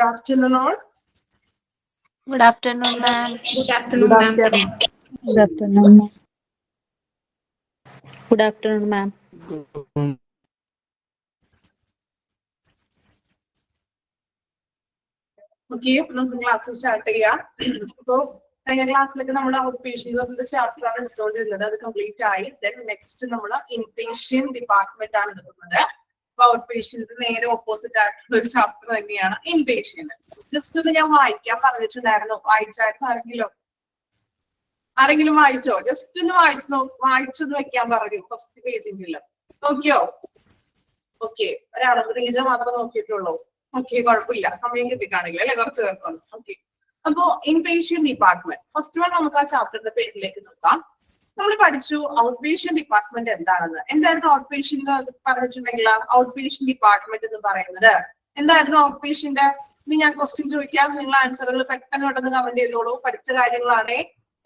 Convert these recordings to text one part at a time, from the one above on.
Good afternoon, all. Good afternoon, ma'am. Good afternoon, ma'am. Good afternoon, ma'am. Good afternoon, ma'am. Okay, നമുക്ക് class start ചെയ്യാം. അപ്പോ കഴിഞ്ഞ ക്ലാസ്സിലൊക്കെ നമ്മൾ ഔട്ട് പേഷ്യന്റ് ചാപ്റ്റർ ആണ് എടുത്തുകൊണ്ടിരുന്നത്. അത് കംപ്ലീറ്റ് ആയി. ദെൻ നെക്സ്റ്റ് നമ്മൾ ഇൻപേഷ്യൻ ഡിപ്പാർട്ട്മെന്റ് ആണ് എടുക്കുന്നത്. അപ്പൊ ഔട്ട് പേഷ്യന്റ് നേരെ ഓപ്പോസിറ്റ് ആയിട്ടുള്ള ഒരു ചാപ്റ്റർ തന്നെയാണ് ഇൻപേഷ്യന്റ്. ജസ്റ്റ് ഒന്ന് ഞാൻ വായിക്കാൻ പറഞ്ഞിട്ടുണ്ടായിരുന്നു. വായിച്ചായിരുന്നു ആരെങ്കിലും വായിച്ചോ? ജസ്റ്റ് ഒന്ന് വായിച്ചൊന്ന് വെക്കാൻ പറഞ്ഞു ഫസ്റ്റ് പേജിൽ. നോക്കിയോ? ഓക്കെ, ഒരാളെ റീജ മാത്രമേ നോക്കിയിട്ടുള്ളൂ. ഓക്കെ, കുഴപ്പമില്ല, സമയം കിട്ടിക്കാണെങ്കിൽ അല്ലെ കുറച്ച് പേർക്ക്. ഓക്കെ, അപ്പോ ഇൻപേഷ്യൻ ഡിപ്പാർട്ട്മെന്റ് ഫസ്റ്റ് വൺ നമുക്ക് ആ ചാപ്റ്ററിന്റെ പേരിലേക്ക് നോക്കാം. നമ്മൾ പഠിച്ചു ഔട്ട് പേഷ്യൻ ഡിപ്പാർട്ട്മെന്റ് എന്താണെന്ന്. എന്തായിരുന്നു ഔട്ട് പേഷ്യന്റ് പറഞ്ഞിട്ടുണ്ടെങ്കിൽ ഔട്ട് പേഷ്യൻ ഡിപ്പാർട്ട്മെന്റ് എന്ന് പറയുന്നത് എന്തായിരുന്നു? ഔട്ട് പേഷ്യന്റ് ഇനി ഞാൻ ക്വസ്റ്റ്യൻ ചോദിക്കാം, നിങ്ങൾ ആൻസറുകൾ പെട്ടെന്ന് പെട്ടെന്ന് കമന്റ് ചെയ്തോളൂ. പഠിച്ച കാര്യങ്ങളാണേ.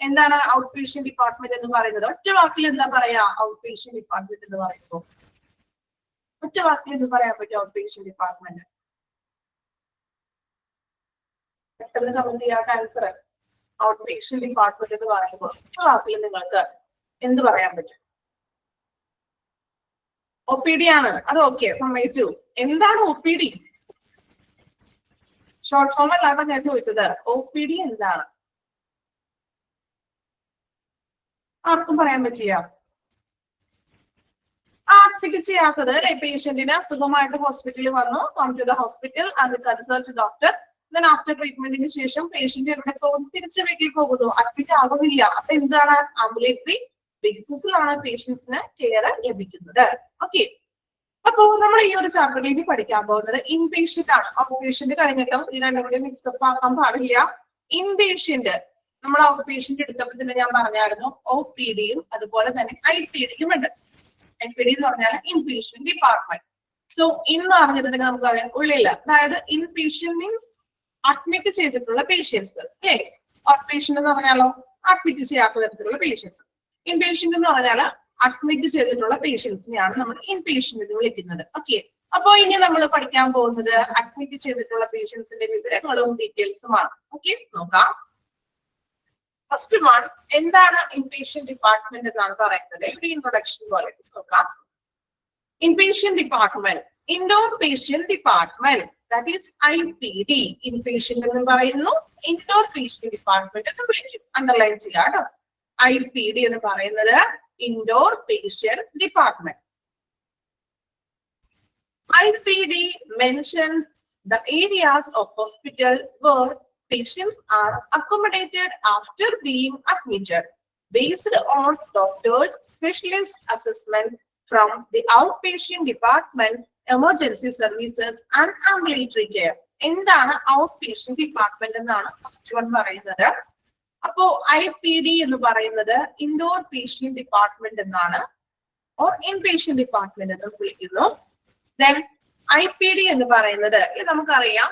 എന്താണ് ഔട്ട് പേഷ്യൻ ഡിപ്പാർട്ട്മെന്റ് എന്ന് പറയുന്നത്? ഒറ്റ വാക്കിൽ എന്താ പറയാ ഔട്ട് പേഷ്യൻ ഡിപ്പാർട്ട്മെന്റ് എന്ന് പറയുമ്പോൾ? ഒറ്റ വാക്കിൽ എന്ന് പറയാൻ പറ്റും ഔട്ട് പേഷ്യൻ ഡിപ്പാർട്ട്മെന്റ്? പെട്ടെന്ന് കമന്റ് ചെയ്യാത്ത ആൻസർ. ഔട്ട് പേഷ്യൻ ഡിപ്പാർട്ട്മെന്റ് എന്ന് പറയുമ്പോൾ ഒറ്റ വാക്കിൽ നിങ്ങൾക്ക് എന്ത് പറയാൻ പറ്റും? OPD ആണ്. അത് ഓക്കെ, സമ്മതിച്ചു. എന്താണ് OPD? ഷോർട്ട് ഫോം അല്ലാതെ ഞാൻ ചോദിച്ചത്. OPD എന്താണ്? ആർക്കും പറയാൻ പറ്റില്ല. അഡ്മിറ്റ് ചെയ്യാത്തത് അല്ലെ? പേഷ്യന്റിന് അസുഖമായിട്ട് ഹോസ്പിറ്റലിൽ വന്നു, come to the hospital and consult doctor. Then after ട്രീറ്റ്മെന്റിന് ശേഷം പേഷ്യന്റ് എവിടെ പോകുന്നു? തിരിച്ചു വീട്ടിൽ പോകുന്നു. അഡ്മിറ്റ് ആകുന്നില്ല. അപ്പൊ എന്താണ്? ആംബുലേറ്ററി ബേസിസിലാണ് പേഷ്യൻസിന് കെയർ ലഭിക്കുന്നത്. ഓക്കെ, അപ്പോ നമ്മൾ ഈ ഒരു ചാപ്റ്ററിലേക്ക് പഠിക്കാൻ പോകുന്നത് ഇൻപേഷ്യന്റ് ആണ്. ഔട്ട് പേഷ്യന്റ് കഴിഞ്ഞിട്ടും ഇത് രണ്ടും കൂടി മിക്സപ്പ് ആക്കാൻ പാടില്ല. ഇൻപേഷ്യന്റ് നമ്മൾ ഔട്ട് പേഷ്യന്റ് എടുത്തപ്പോൾ തന്നെ ഞാൻ പറഞ്ഞായിരുന്നു OPDയും അതുപോലെ തന്നെ IPDയും ഉണ്ട്. IPD എന്ന് പറഞ്ഞാൽ ഇൻപേഷ്യൻ ഡിപ്പാർട്ട്മെന്റ്. സോ ഇന്ന് പറഞ്ഞിട്ടുണ്ടെങ്കിൽ നമുക്കറിയാം ഉള്ളിൽ, അതായത് ഇൻപേഷ്യൻ മീൻസ് അഡ്മിറ്റ് ചെയ്തിട്ടുള്ള പേഷ്യൻസ് അല്ലേ? ഔട്ട് പേഷ്യന്റ് എന്ന് പറഞ്ഞാലോ അഡ്മിറ്റ് ചെയ്യാത്ത തരത്തിലുള്ള പേഷ്യൻസ്. ഇൻപേഷ്യന്റ് എന്ന് പറഞ്ഞാൽ അഡ്മിറ്റ് ചെയ്തിട്ടുള്ള പേഷ്യൻസിനെയാണ് നമ്മൾ ഇൻപേഷ്യന്റ് എന്ന് വിളിക്കുന്നത്. ഓക്കെ, അപ്പൊ ഇനി നമ്മൾ പഠിക്കാൻ പോകുന്നത് അഡ്മിറ്റ് ചെയ്തിട്ടുള്ള പേഷ്യൻസിന്റെ വിവരങ്ങളും ഡീറ്റെയിൽസുമാണ്. ഓക്കെ, നോക്കാം. ഫസ്റ്റ് വൺ എന്താണ് ഇൻപേഷ്യൻ ഡിപ്പാർട്ട്മെന്റ് എന്നാണ് പറയുന്നത്. ഇവിടെ ഇൻട്രൊഡക്ഷൻ പോലെ നോക്കാം. Inpatient department, indoor patient department, that is IPD. Inpatient എന്ന് പറയുന്നു, ഇൻഡോർ പേഷ്യന്റ് ഡിപ്പാർട്ട്മെന്റ് എന്ന് വിളിക്കും. അണ്ടർലൈൻ ചെയ്യാം കേട്ടോ. IPD എന്ന് പറയുന്നത് indoor patient department. IPD mentions the areas of hospital where patients are accommodated after being admitted, based on doctors' specialist assessment from the outpatient department, emergency services and ambulatory care. എന്താണ് out patient department എന്നാണ് first one പറയുന്നത്. അപ്പോ IPD എന്ന് പറയുന്നത് indoor patient department എന്നാണ്, or inpatient department എന്ന് വിളിക്കുന്നു. Then IPD എന്ന് പറയുന്നത് നമുക്കറിയാം,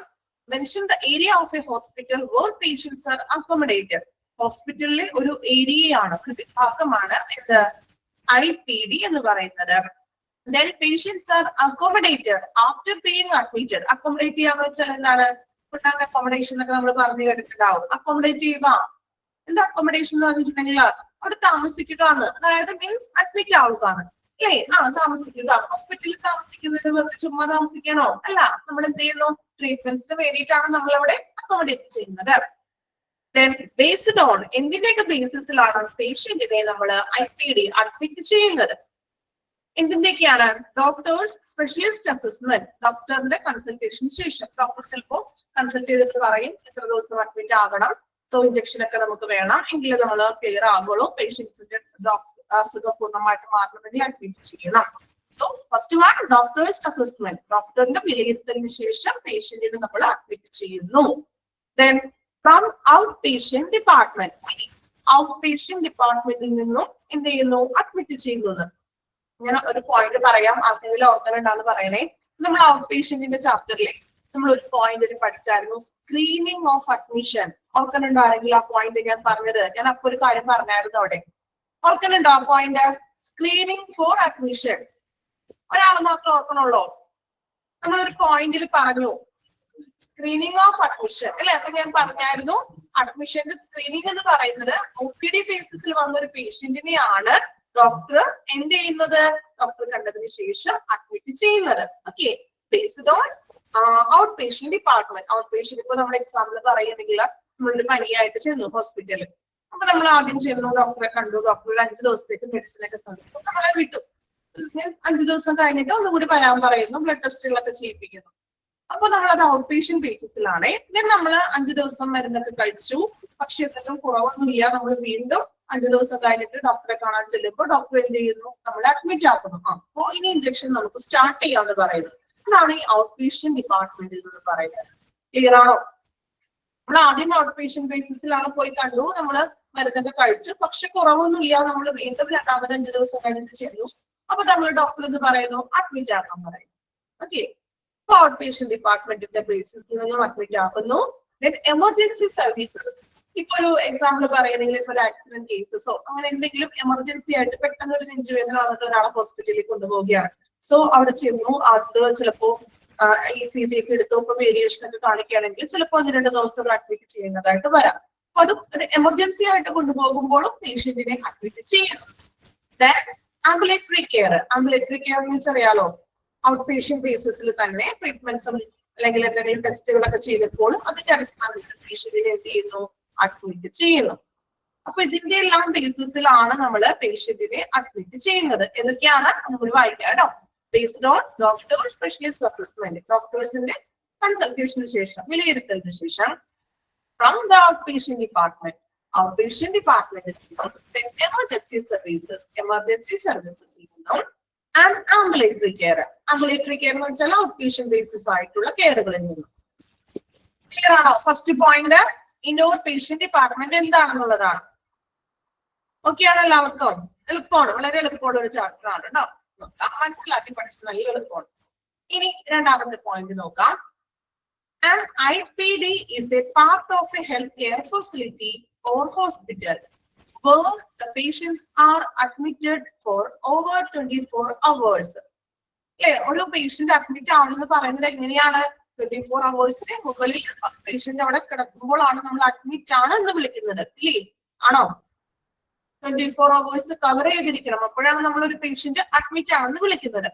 mention the area of a hospital where patients are accommodated. ഹോസ്പിറ്റലിലെ ഒരു ഏരിയയാണ്, ഭാഗമാണ് എന്ത്? IPD എന്ന് പറയുന്നത്. Then patients are accommodated after being admitted. Accommodate ചെയ്യാന്ന് വെച്ചാൽ എന്താണ്? അക്കോമഡേഷൻ ഒക്കെ നമ്മൾ പറഞ്ഞു കേട്ടിട്ടുണ്ടാവും. അക്കോമഡേറ്റ് ചെയ്യുക, എന്താ അക്കോമഡേഷൻ എന്ന് പറഞ്ഞിട്ടുണ്ടെങ്കിൽ അവിടെ താമസിക്കുക എന്ന്, അതായത് മീൻസ് അഡ്മിറ്റ് ആവുക എന്ന് അല്ലേ? താമസിക്കുക. ഹോസ്പിറ്റലിൽ താമസിക്കുന്നത് വെറുതെ ചുമ്മാ താമസിക്കണോ? അല്ല, നമ്മൾ എന്ത് ചെയ്യുന്നു? ട്രീറ്റ്മെന്റ്സിന് വേണ്ടിയിട്ടാണ് നമ്മൾ അവിടെ അക്കോമഡേറ്റ് ചെയ്യുന്നത്. Then based on എന്തിന്റെയൊക്കെ ബേസിസിലാണ് പേഷ്യന്റിനെ നമ്മൾ IPD അഡ്മിറ്റ് ചെയ്യുന്നത്? എന്തിന്റെയൊക്കെയാണ്? ഡോക്ടേഴ്സ് സ്പെഷ്യലിസ്റ്റ് അസസ്മെന്റ്, ഡോക്ടറിന്റെ കൺസൾട്ടേഷന് ശേഷം. ഡോക്ടർ ചിലപ്പോൾ കൺസൾട്ട് ചെയ്തിട്ട് പറയും എത്ര ദിവസം അഡ്മിറ്റ് ആകണം, സോ ഇഞ്ചക്ഷൻ ഒക്കെ നമുക്ക് വേണം, എങ്കിലും നമ്മൾ ക്ലിയർ ആകുള്ളൂ, പേഷ്യൻസിന്റെ അസുഖം പൂർണ്ണമായിട്ട് മാറണമെങ്കിൽ അഡ്മിറ്റ് ചെയ്യണം. So first one doctors assessment, ഡോക്ടറിന്റെ വിലയിരുത്തലിന് ശേഷം പേഷ്യന്റിനെ നമ്മൾ അഡ്മിറ്റ് ചെയ്യുന്നു. Then from outpatient department, outpatient ഡിപ്പാർട്ട്മെന്റിൽ നിന്നും എന്ത് ചെയ്യുന്നു? അഡ്മിറ്റ് ചെയ്യുന്നത്. ഞാൻ ഒരു പോയിന്റ് പറയാം, ആർക്കെങ്കിലും ഓർക്കുന്നുണ്ടാന്ന് പറയണേ. നമ്മൾ ഔട്ട് പേഷ്യന്റിന്റെ ചാപ്റ്ററിൽ നമ്മൾ ഒരു പോയിന്റ് പഠിച്ചായിരുന്നു, സ്ക്രീനിങ് ഓഫ് അഡ്മിഷൻ. ഓർക്കുന്നുണ്ടാണെങ്കിൽ ആ പോയിന്റ് ഞാൻ പറഞ്ഞത്, ഞാൻ അപ്പൊ ഒരു കാര്യം പറഞ്ഞായിരുന്നു അവിടെ. ഓർക്കുന്നുണ്ടോ ആ പോയിന്റ്? Screening for admission. ഒരാൾ മാത്രം ഓർക്കണുള്ളൂ. നമ്മളൊരു പോയിന്റിൽ പറഞ്ഞു സ്ക്രീനിങ് ഓഫ് അഡ്മിഷൻ അല്ലെ? അപ്പൊ ഞാൻ പറഞ്ഞായിരുന്നു അഡ്മിഷന്റെ സ്ക്രീനിങ് എന്ന് പറയുന്നത് OPD ബേസിസിൽ വന്ന ഒരു പേഷ്യന്റിനെയാണ് ഡോക്ടർ എന്ത് ചെയ്യുന്നത്? ഡോക്ടർ കണ്ടതിന് ശേഷം അഡ്മിറ്റ് ചെയ്യുന്നത്. Okay, based on out patient department. Out patient ഇപ്പൊ നമ്മുടെ എക്സാമ്പിൾ പറയുകയാണെങ്കിൽ നമ്മളൊരു പനിയായിട്ട് ചെന്നു ഹോസ്പിറ്റലിൽ. അപ്പൊ നമ്മൾ ആദ്യം ചെന്നു, ഡോക്ടറെ കണ്ടു, ഡോക്ടർ 5 ദിവസത്തേക്ക് മെഡിസിൻ ഒക്കെ തന്നു, നമ്മളെ വിട്ടു. 5 ദിവസം കഴിഞ്ഞിട്ട് ഒന്നുകൂടി വരാൻ പറയുന്നു, ബ്ലഡ് ടെസ്റ്റുകളൊക്കെ ചെയ്യിപ്പിക്കുന്നു. അപ്പൊ നമ്മളത് ഔട്ട് പേഷ്യന്റ് ബേസിസിലാണ്. ദെൻ നമ്മൾ 5 ദിവസം മരുന്നൊക്കെ കഴിച്ചു, പക്ഷെ എന്തെങ്കിലും കുറവൊന്നുമില്ല. നമ്മൾ വീണ്ടും 5 ദിവസം കഴിഞ്ഞിട്ട് ഡോക്ടറെ കാണാൻ ചെല്ലുമ്പോൾ ഡോക്ടർ എന്ത് ചെയ്യുന്നു? നമ്മളെ അഡ്മിറ്റ് ആക്കുന്നു. അപ്പോ ഇനി ഇഞ്ചക്ഷൻ നമുക്ക് സ്റ്റാർട്ട് ചെയ്യാന്ന് പറയുന്നു. അതാണ് ഈ ഔട്ട് പേഷ്യന്റ് ഡിപ്പാർട്ട്മെന്റിൽ നിന്ന് പറയുന്നത്. ക്ലിയർ ആണോ? നമ്മൾ ആദ്യം ഔട്ട് പേഷ്യന്റ് ബേസിസിലാണ് പോയി കണ്ടു, നമ്മൾ മരുന്നൊക്കെ കഴിച്ചു, പക്ഷെ കുറവൊന്നുമില്ല. നമ്മൾ വീണ്ടും 2ാമത് 5 ദിവസം കഴിഞ്ഞിട്ട് ചെന്നു. അപ്പൊ നമ്മൾ ഡോക്ടർ എന്ന് പറയുന്നു അഡ്മിറ്റ് ആക്കാൻ പറയുന്നു. ഓക്കെ, ഔട്ട് പേഷ്യന്റ് ഡിപ്പാർട്ട്മെന്റിന്റെ ബേസിസിൽ നിന്നും അഡ്മിറ്റ് ആക്കുന്നു. എമർജൻസി സർവീസസ്, ഇപ്പൊ ഒരു എക്സാമ്പിൾ പറയുകയാണെങ്കിൽ ഇപ്പൊ ഒരു ആക്സിഡന്റ് കേസസോ അങ്ങനെ എന്തെങ്കിലും എമർജൻസി ആയിട്ട് പെട്ടെന്ന് ഒരു നെഞ്ചുവേദന വന്നിട്ട് ഒരാളെ ഹോസ്പിറ്റലിൽ കൊണ്ടുപോവുകയാണ്. സോ അവിടെ ചെന്നു, അത് ചിലപ്പോ ECG ഒക്കെ എടുത്തു, ഇപ്പൊ വേരിയേഷൻ ഒക്കെ കാണിക്കുകയാണെങ്കിൽ ചിലപ്പോൾ 1-2 ദിവസം അഡ്മിറ്റ് ചെയ്യുന്നതായിട്ട് വരാം. അപ്പൊ അത് ഒരു എമർജൻസി ആയിട്ട് കൊണ്ടുപോകുമ്പോഴും പേഷ്യന്റിനെ അഡ്മിറ്റ് ചെയ്യണം. Ambulatory care. ആംബുലേറ്ററി കെയർ എന്ന് വെച്ചറിയാലോ, ഔട്ട് പേഷ്യന്റ് ബേസിസിൽ തന്നെ ട്രീറ്റ്മെന്റ്സും അല്ലെങ്കിൽ എന്തെങ്കിലും ടെസ്റ്റുകളൊക്കെ ചെയ്തപ്പോൾ അതിന്റെ അടിസ്ഥാനത്തിൽ പേഷ്യന്റിനെ എന്ത് ചെയ്യുന്നു? അഡ്മിറ്റ് ചെയ്യുന്നു. അപ്പൊ ഇതിന്റെ എല്ലാം ബേസിസിലാണ് നമ്മൾ പേഷ്യന്റിനെ അഡ്മിറ്റ് ചെയ്യുന്നത്. ഏതൊക്കെയാണ് നമ്മൾ വായിക്കാം കേട്ടോ. Based on doctor specialist assessment, ഡോക്ടേഴ്സിന്റെ കൺസൾട്ടേഷന് ശേഷം, വിലയിരുത്തലിന് ശേഷം, from the outpatient department, outpatient ഡിപ്പാർട്ട്മെന്റിൽ നിന്നും, എമർജൻസി സർവീസസ്, എമർജൻസി സർവീസസിൽ നിന്നും, and ambulatory care. Ambulatory care എന്ന് വെച്ചാൽ ഔട്ട് പേഷ്യന്റ് ബേസിസ് ആയിട്ടുള്ള കെയറുകളിൽ നിന്നും. ക്ലിയർ ആണോ? First point indoor patient department എന്താണെന്നുള്ളതാണ്. ഓക്കെ ആണ് എല്ലാവർക്കും? എളുപ്പമാണ്, വളരെ എളുപ്പമുള്ള ഒരു ചാപ്റ്റർ ആണ് കേട്ടോ. മനസ്സിലാക്കി പഠിച്ചത് നല്ല എളുപ്പമാണ്. ഇനി 2ാമത്തെ പോയിന്റ് നോക്കാം. An IPD is a part of a healthcare facility or hospital where the patients are admitted for over 24 hours. ഒരു പേഷ്യന്റ് അഡ്മിറ്റ് ആണെന്ന് പറയുന്നത് എങ്ങനെയാണ്? 24 hours മുകളിൽ പേഷ്യന്റ് അവിടെ കിടക്കുമ്പോഴാണ് നമ്മൾ അഡ്മിറ്റ് ആണ് എന്ന് വിളിക്കുന്നത്. ഇല്ലേ? ആണോ? 24 hours കവർ ചെയ്തിരിക്കണം, അപ്പോഴാണ് നമ്മൾ ഒരു പേഷ്യന്റ് അഡ്മിറ്റ് ആണെന്ന് വിളിക്കുന്നത്.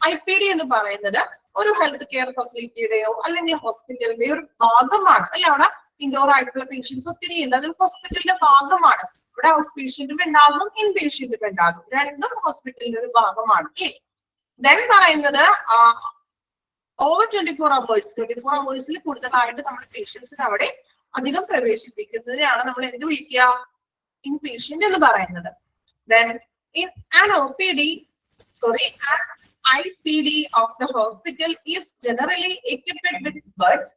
IPD എന്ന് പറയുന്നത് ഒരു ഹെൽത്ത് കെയർ ഫെസിലിറ്റിയുടെയോ അല്ലെങ്കിൽ ഹോസ്പിറ്റലിന്റെയോ ഒരു ഭാഗമാണ്. അല്ലെ? അവിടെ ഇൻഡോർ ആയിട്ടുള്ള പേഷ്യൻസ് ഒത്തിരി ഉണ്ട്, അതൊരു ഹോസ്പിറ്റലിന്റെ ഭാഗമാണ്. ഇവിടെ ഔട്ട് പേഷ്യന്റും ഉണ്ടാകും, ഇൻ പേഷ്യന്റും ഉണ്ടാകും, രണ്ടും ഹോസ്പിറ്റലിന്റെ ഒരു ഭാഗമാണ്. ദെൻ പറയുന്നത് ഓവർ 24 hours, 24 hours കൂടുതലായിട്ട് നമ്മുടെ പേഷ്യൻസിന് അവിടെ അധികം പ്രവേശിപ്പിക്കുന്നതിനാണ് നമ്മൾ എന്ത് വിളിക്കുക? ഇൻ പേഷ്യന്റ് എന്ന് പറയുന്നത്. Then in an OPD, an IPD of the hospital is generally equipped with beds,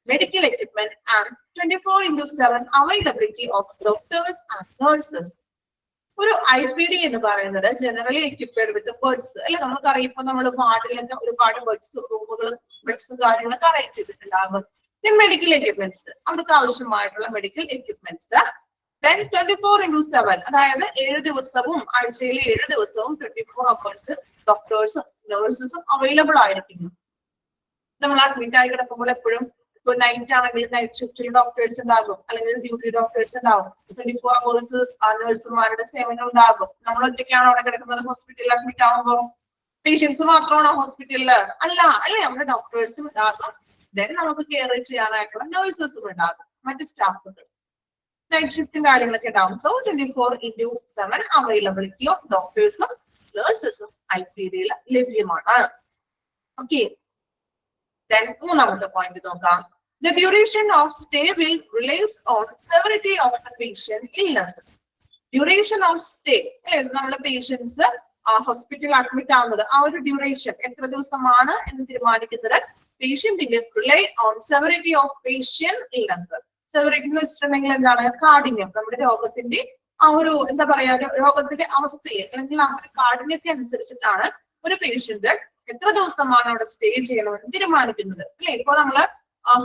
medical equipment and 24/7 availability of doctors and nurses. ഒരു IPD എന്ന് പറയുന്നത് ജനറലി എക്യുപ്ഡ് വിത്ത് ബെഡ്സ് അല്ലെ? നമുക്കറിയാം, ഇപ്പൊ നമ്മൾ വാർഡിലൊക്കെ ഒരുപാട് ബെഡ്സ്, റൂമുകളും ബെഡ്സും കാര്യങ്ങളൊക്കെ അറേഞ്ച് ചെയ്തിട്ടുണ്ടാകും. മെഡിക്കൽ എക്യുപ്മെന്റ്സ്, അവർക്ക് ആവശ്യമായിട്ടുള്ള മെഡിക്കൽ എക്യുപ്മെന്റ്സ്. Then 24/7, അതായത് 7 ദിവസവും ആഴ്ചയിൽ 7 ദിവസവും 24 hours ഡോക്ടേഴ്സും നഴ്സസും അവൈലബിൾ ആയിരിക്കുന്നു. നമ്മൾ അഡ്മിറ്റ് ആയി കിടക്കുമ്പോൾ എപ്പോഴും ഇപ്പൊ നൈറ്റ് ആണെങ്കിൽ നൈറ്റ് ഷിഫ്റ്റിൽ ഡോക്ടേഴ്സ് ഉണ്ടാകും, അല്ലെങ്കിൽ ഡ്യൂട്ടി ഡോക്ടേഴ്സ് ഉണ്ടാകും. 24 hours നഴ്സുമാരുടെ സേവനം ഉണ്ടാകും. നമ്മൾ ഒറ്റയ്ക്കാണ് അവിടെ കിടക്കുന്നത് ഹോസ്പിറ്റലിൽ അഡ്മിറ്റ് ആകുമ്പോൾ? പേഷ്യൻസ് മാത്രമാണോ ഹോസ്പിറ്റലില്? അല്ല, അല്ലെ? നമ്മുടെ ഡോക്ടേഴ്സും ഉണ്ടാകും. ദെൻ നമുക്ക് കെയർ ചെയ്യാനായിട്ടുള്ള നഴ്സസും ഉണ്ടാകും, മറ്റ് സ്റ്റാഫുകൾ. നൈറ്റ് ഷിഫ്റ്റും കാര്യങ്ങളൊക്കെ ഉണ്ടാവും. സോ 24/7 അവൈലബിലിറ്റി ഓഫ് ഡോക്ടേഴ്സും നഴ്സസും IPD ലഭ്യമാണ്. ഓക്കെ, മൂന്നാമത്തെ പോയിന്റ് നോക്കാം. The duration of stay will relates on severity of the patient illness. Duration of stay, നമ്മളെ പേഷ്യൻസ് ഹോസ്പിറ്റലിൽ അഡ്മിറ്റ് ആവുന്നത് ആ ഒരു ഡ്യൂറേഷൻ എത്ര ദിവസമാണ് എന്ന് തീരുമാനിക്കുന്നത് പേഷ്യന്റിന്റെ rely on severity of patient illness. Severity എന്ന് വെച്ചിട്ടുണ്ടെങ്കിൽ എന്താണ്? കാഠിന്യം, നമ്മുടെ രോഗത്തിന്റെ ആ ഒരു എന്താ പറയാ, രോഗത്തിന്റെ അവസ്ഥയെ അല്ലെങ്കിൽ ആ ഒരു കാഠിന്യത്തെ അനുസരിച്ചിട്ടാണ് ഒരു പേഷ്യന്റ് എത്ര ദിവസമാണ് അവിടെ സ്റ്റേ ചെയ്യണമെന്ന് തീരുമാനിക്കുന്നത്. അല്ലെ? ഇപ്പൊ നമ്മള്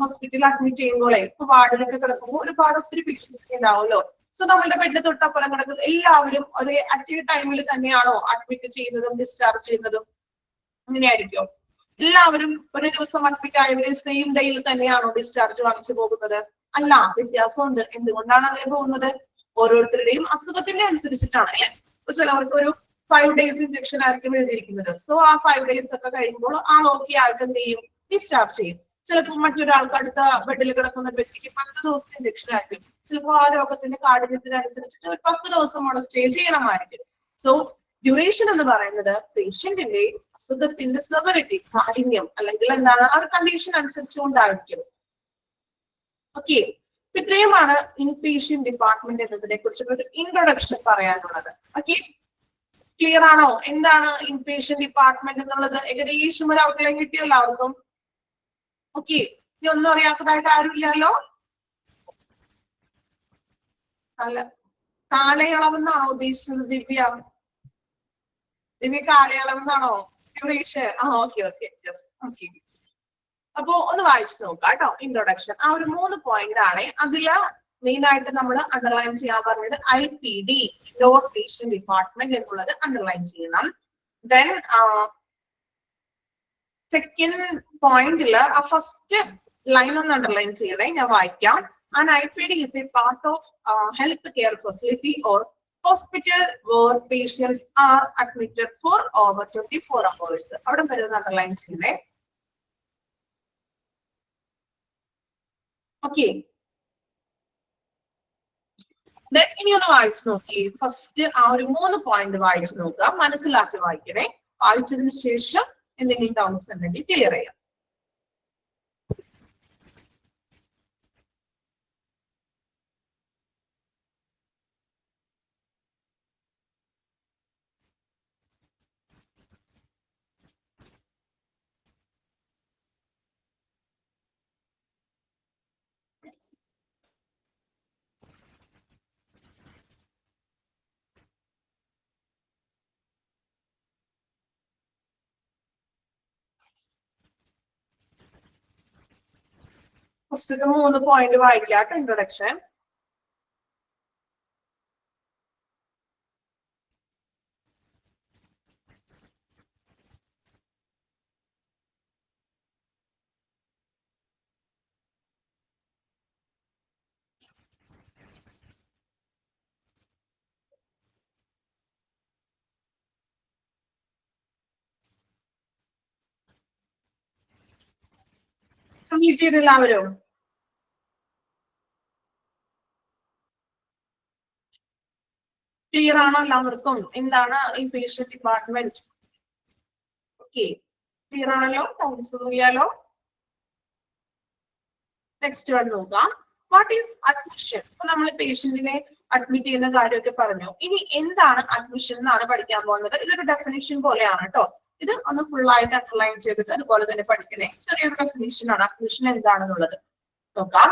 ഹോസ്പിറ്റലിൽ അഡ്മിറ്റ് ചെയ്യുമ്പോഴേ ഇപ്പൊ വാർഡിലൊക്കെ കിടക്കുമ്പോൾ ഒരുപാട് ഒത്തിരി പേഷ്യൻസ് ഉണ്ടാവുമല്ലോ. സോ നമ്മളുടെ ബെഡ് തൊട്ടപ്പുറം കിടക്കുന്ന എല്ലാവരും ഒരു അറ്റ് ടൈമിൽ തന്നെയാണോ അഡ്മിറ്റ് ചെയ്യുന്നതും ഡിസ്ചാർജ് ചെയ്യുന്നതും? അങ്ങനെയായിരിക്കും. എല്ലാവരും ഒരു ദിവസം അഡ്മിറ്റ് ആയവരെ സെയിം ഡേയിൽ തന്നെയാണോ ഡിസ്ചാർജ് വാങ്ങിച്ചു പോകുന്നത്? അല്ല, വ്യത്യാസമുണ്ട്. എന്തുകൊണ്ടാണ് അങ്ങനെ പോകുന്നത്? ഓരോരുത്തരുടെയും അസുഖത്തിന്റെ അനുസരിച്ചിട്ടാണ് അല്ലെ. ഇപ്പൊ ചിലവർക്ക് ഒരു 5 days ഇഞ്ചക്ഷൻ ആയിരിക്കും എഴുതിയിരിക്കുന്നത്. സോ ആ 5 days ഒക്കെ കഴിയുമ്പോൾ ആൾ ഓക്കെ ആയിട്ട് എന്ത് ചെയ്യും? ഡിസ്ചാർജ് ചെയ്യും. ചിലപ്പോൾ മറ്റൊരാൾക്ക് അടുത്ത ബെഡിൽ കിടക്കുന്ന വ്യക്തിക്ക് 10 ദിവസത്തെ ഇഞ്ചക്ഷൻ ആയിരിക്കും. ചിലപ്പോൾ ആ രോഗത്തിന്റെ കാഠിന്യത്തിനനുസരിച്ചിട്ട് ഒരു 10 ദിവസം അവിടെ സ്റ്റേ ചെയ്യണമായിരിക്കും. സോ ഡ്യൂറേഷൻ എന്ന് പറയുന്നത് പേഷ്യന്റിന്റെ അസുഖത്തിന്റെ സെവറിറ്റി, കാഠിന്യം അല്ലെങ്കിൽ എന്താണ് ആ ഒരു കണ്ടീഷൻ അനുസരിച്ചുകൊണ്ടായിരിക്കും. ഓക്കെ, ഇത്രയുമാണ് ഇൻപേഷ്യന്റ് ഡിപ്പാർട്ട്മെന്റ് എന്നതിനെ കുറിച്ചുള്ള ഒരു ഇൻട്രൊഡക്ഷൻ പറയാനുള്ളത്. ഓക്കെ, ക്ലിയർ ആണോ? എന്താണ് ഇൻപേഷ്യന്റ് ഡിപ്പാർട്ട്മെന്റ് എന്നുള്ളത്? ഏകദേശം ഒരു ഔട്ട്ലൈൻ കിട്ടിയോ എല്ലാവർക്കും? ഓക്കെ, ഇനി ഒന്നും അറിയാത്തതായിട്ട് ആരുമില്ലല്ലോ? അല്ല, കാലയളവെന്നാണോ ഉദ്ദേശിച്ചത് ദിവ്യ? ദിവ്യ കാലയളവെന്നാണോ? ഡ്യൂറേഷൻ? Okay okay, okay. അപ്പോ ഒന്ന് വായിച്ചു നോക്കാം കേട്ടോ. ഇൻട്രൊഡക്ഷൻ ആ ഒരു 3 പോയിന്റ് ആണ്. അതില് മെയിൻ ആയിട്ട് നമ്മൾ അണ്ടർലൈൻ ചെയ്യാൻ പറഞ്ഞത് IPD, ഇൻഡോർ പേഷ്യന്റ് ഡിപ്പാർട്ട്മെന്റ് എന്നുള്ളത് അണ്ടർലൈൻ ചെയ്യണം. ദെൻ സെക്കൻഡ് പോയിന്റില് ആ ഫസ്റ്റ് ലൈൻ ഒന്ന് അണ്ടർലൈൻ ചെയ്യണേ, ഞാൻ വായിക്കാം. An IPD is a part of health care facility or hospital where patients are admitted for over 24 hours. അവിടെ വരെ ഒന്ന് അണ്ടർലൈൻ ചെയ്യണേ. ഓക്കെ, ഇനി ഒന്ന് വായിച്ചു നോക്കി. ഫസ്റ്റ് ആ ഒരു 3 പോയിന്റ് വായിച്ചു നോക്കുക, മനസ്സിലാക്കി വായിക്കണേ. വായിച്ചതിന് ശേഷം എന്തെങ്കിലും ഡൗട്ട്സ് ഉണ്ടെങ്കിൽ ക്ലിയർ ചെയ്യാം. ഫസ്റ്റ് 3 പോയിന്റ് വായിക്കാട്ടോ, ഇൻട്രൊഡക്ഷൻ. കംപ്ലീറ്റ് ചെയ്ത് എല്ലാവരും? ക്ലിയർ ആണോ എല്ലാവർക്കും? എന്താണ് ഈ പേഷ്യന്റ് ഡിപ്പാർട്ട്മെന്റ്? ഓക്കെ, ക്ലിയർ ആണല്ലോ? ഡൗട്ട്സ് ഒന്നും ഇല്ലല്ലോ? നെക്സ്റ്റ് വൺ നോക്കാം. What is admission? അപ്പൊ നമ്മൾ പേഷ്യന്റിനെ അഡ്മിറ്റ് ചെയ്യുന്ന കാര്യമൊക്കെ പറഞ്ഞു. ഇനി എന്താണ് അഡ്മിഷൻ എന്നാണ് പഠിക്കാൻ പോകുന്നത്. ഇതൊരു ഡെഫിനിഷൻ പോലെയാണ് കേട്ടോ. ഇത് ഒന്ന് ഫുൾ ആയിട്ട് അണ്ടർലൈൻ ചെയ്തിട്ട് അതുപോലെ തന്നെ പഠിക്കണേ. ചെറിയൊരു ഡെഫിനിഷൻ ആണ്. അഡ്മിഷൻ എന്താണെന്നുള്ളത് നോക്കാം.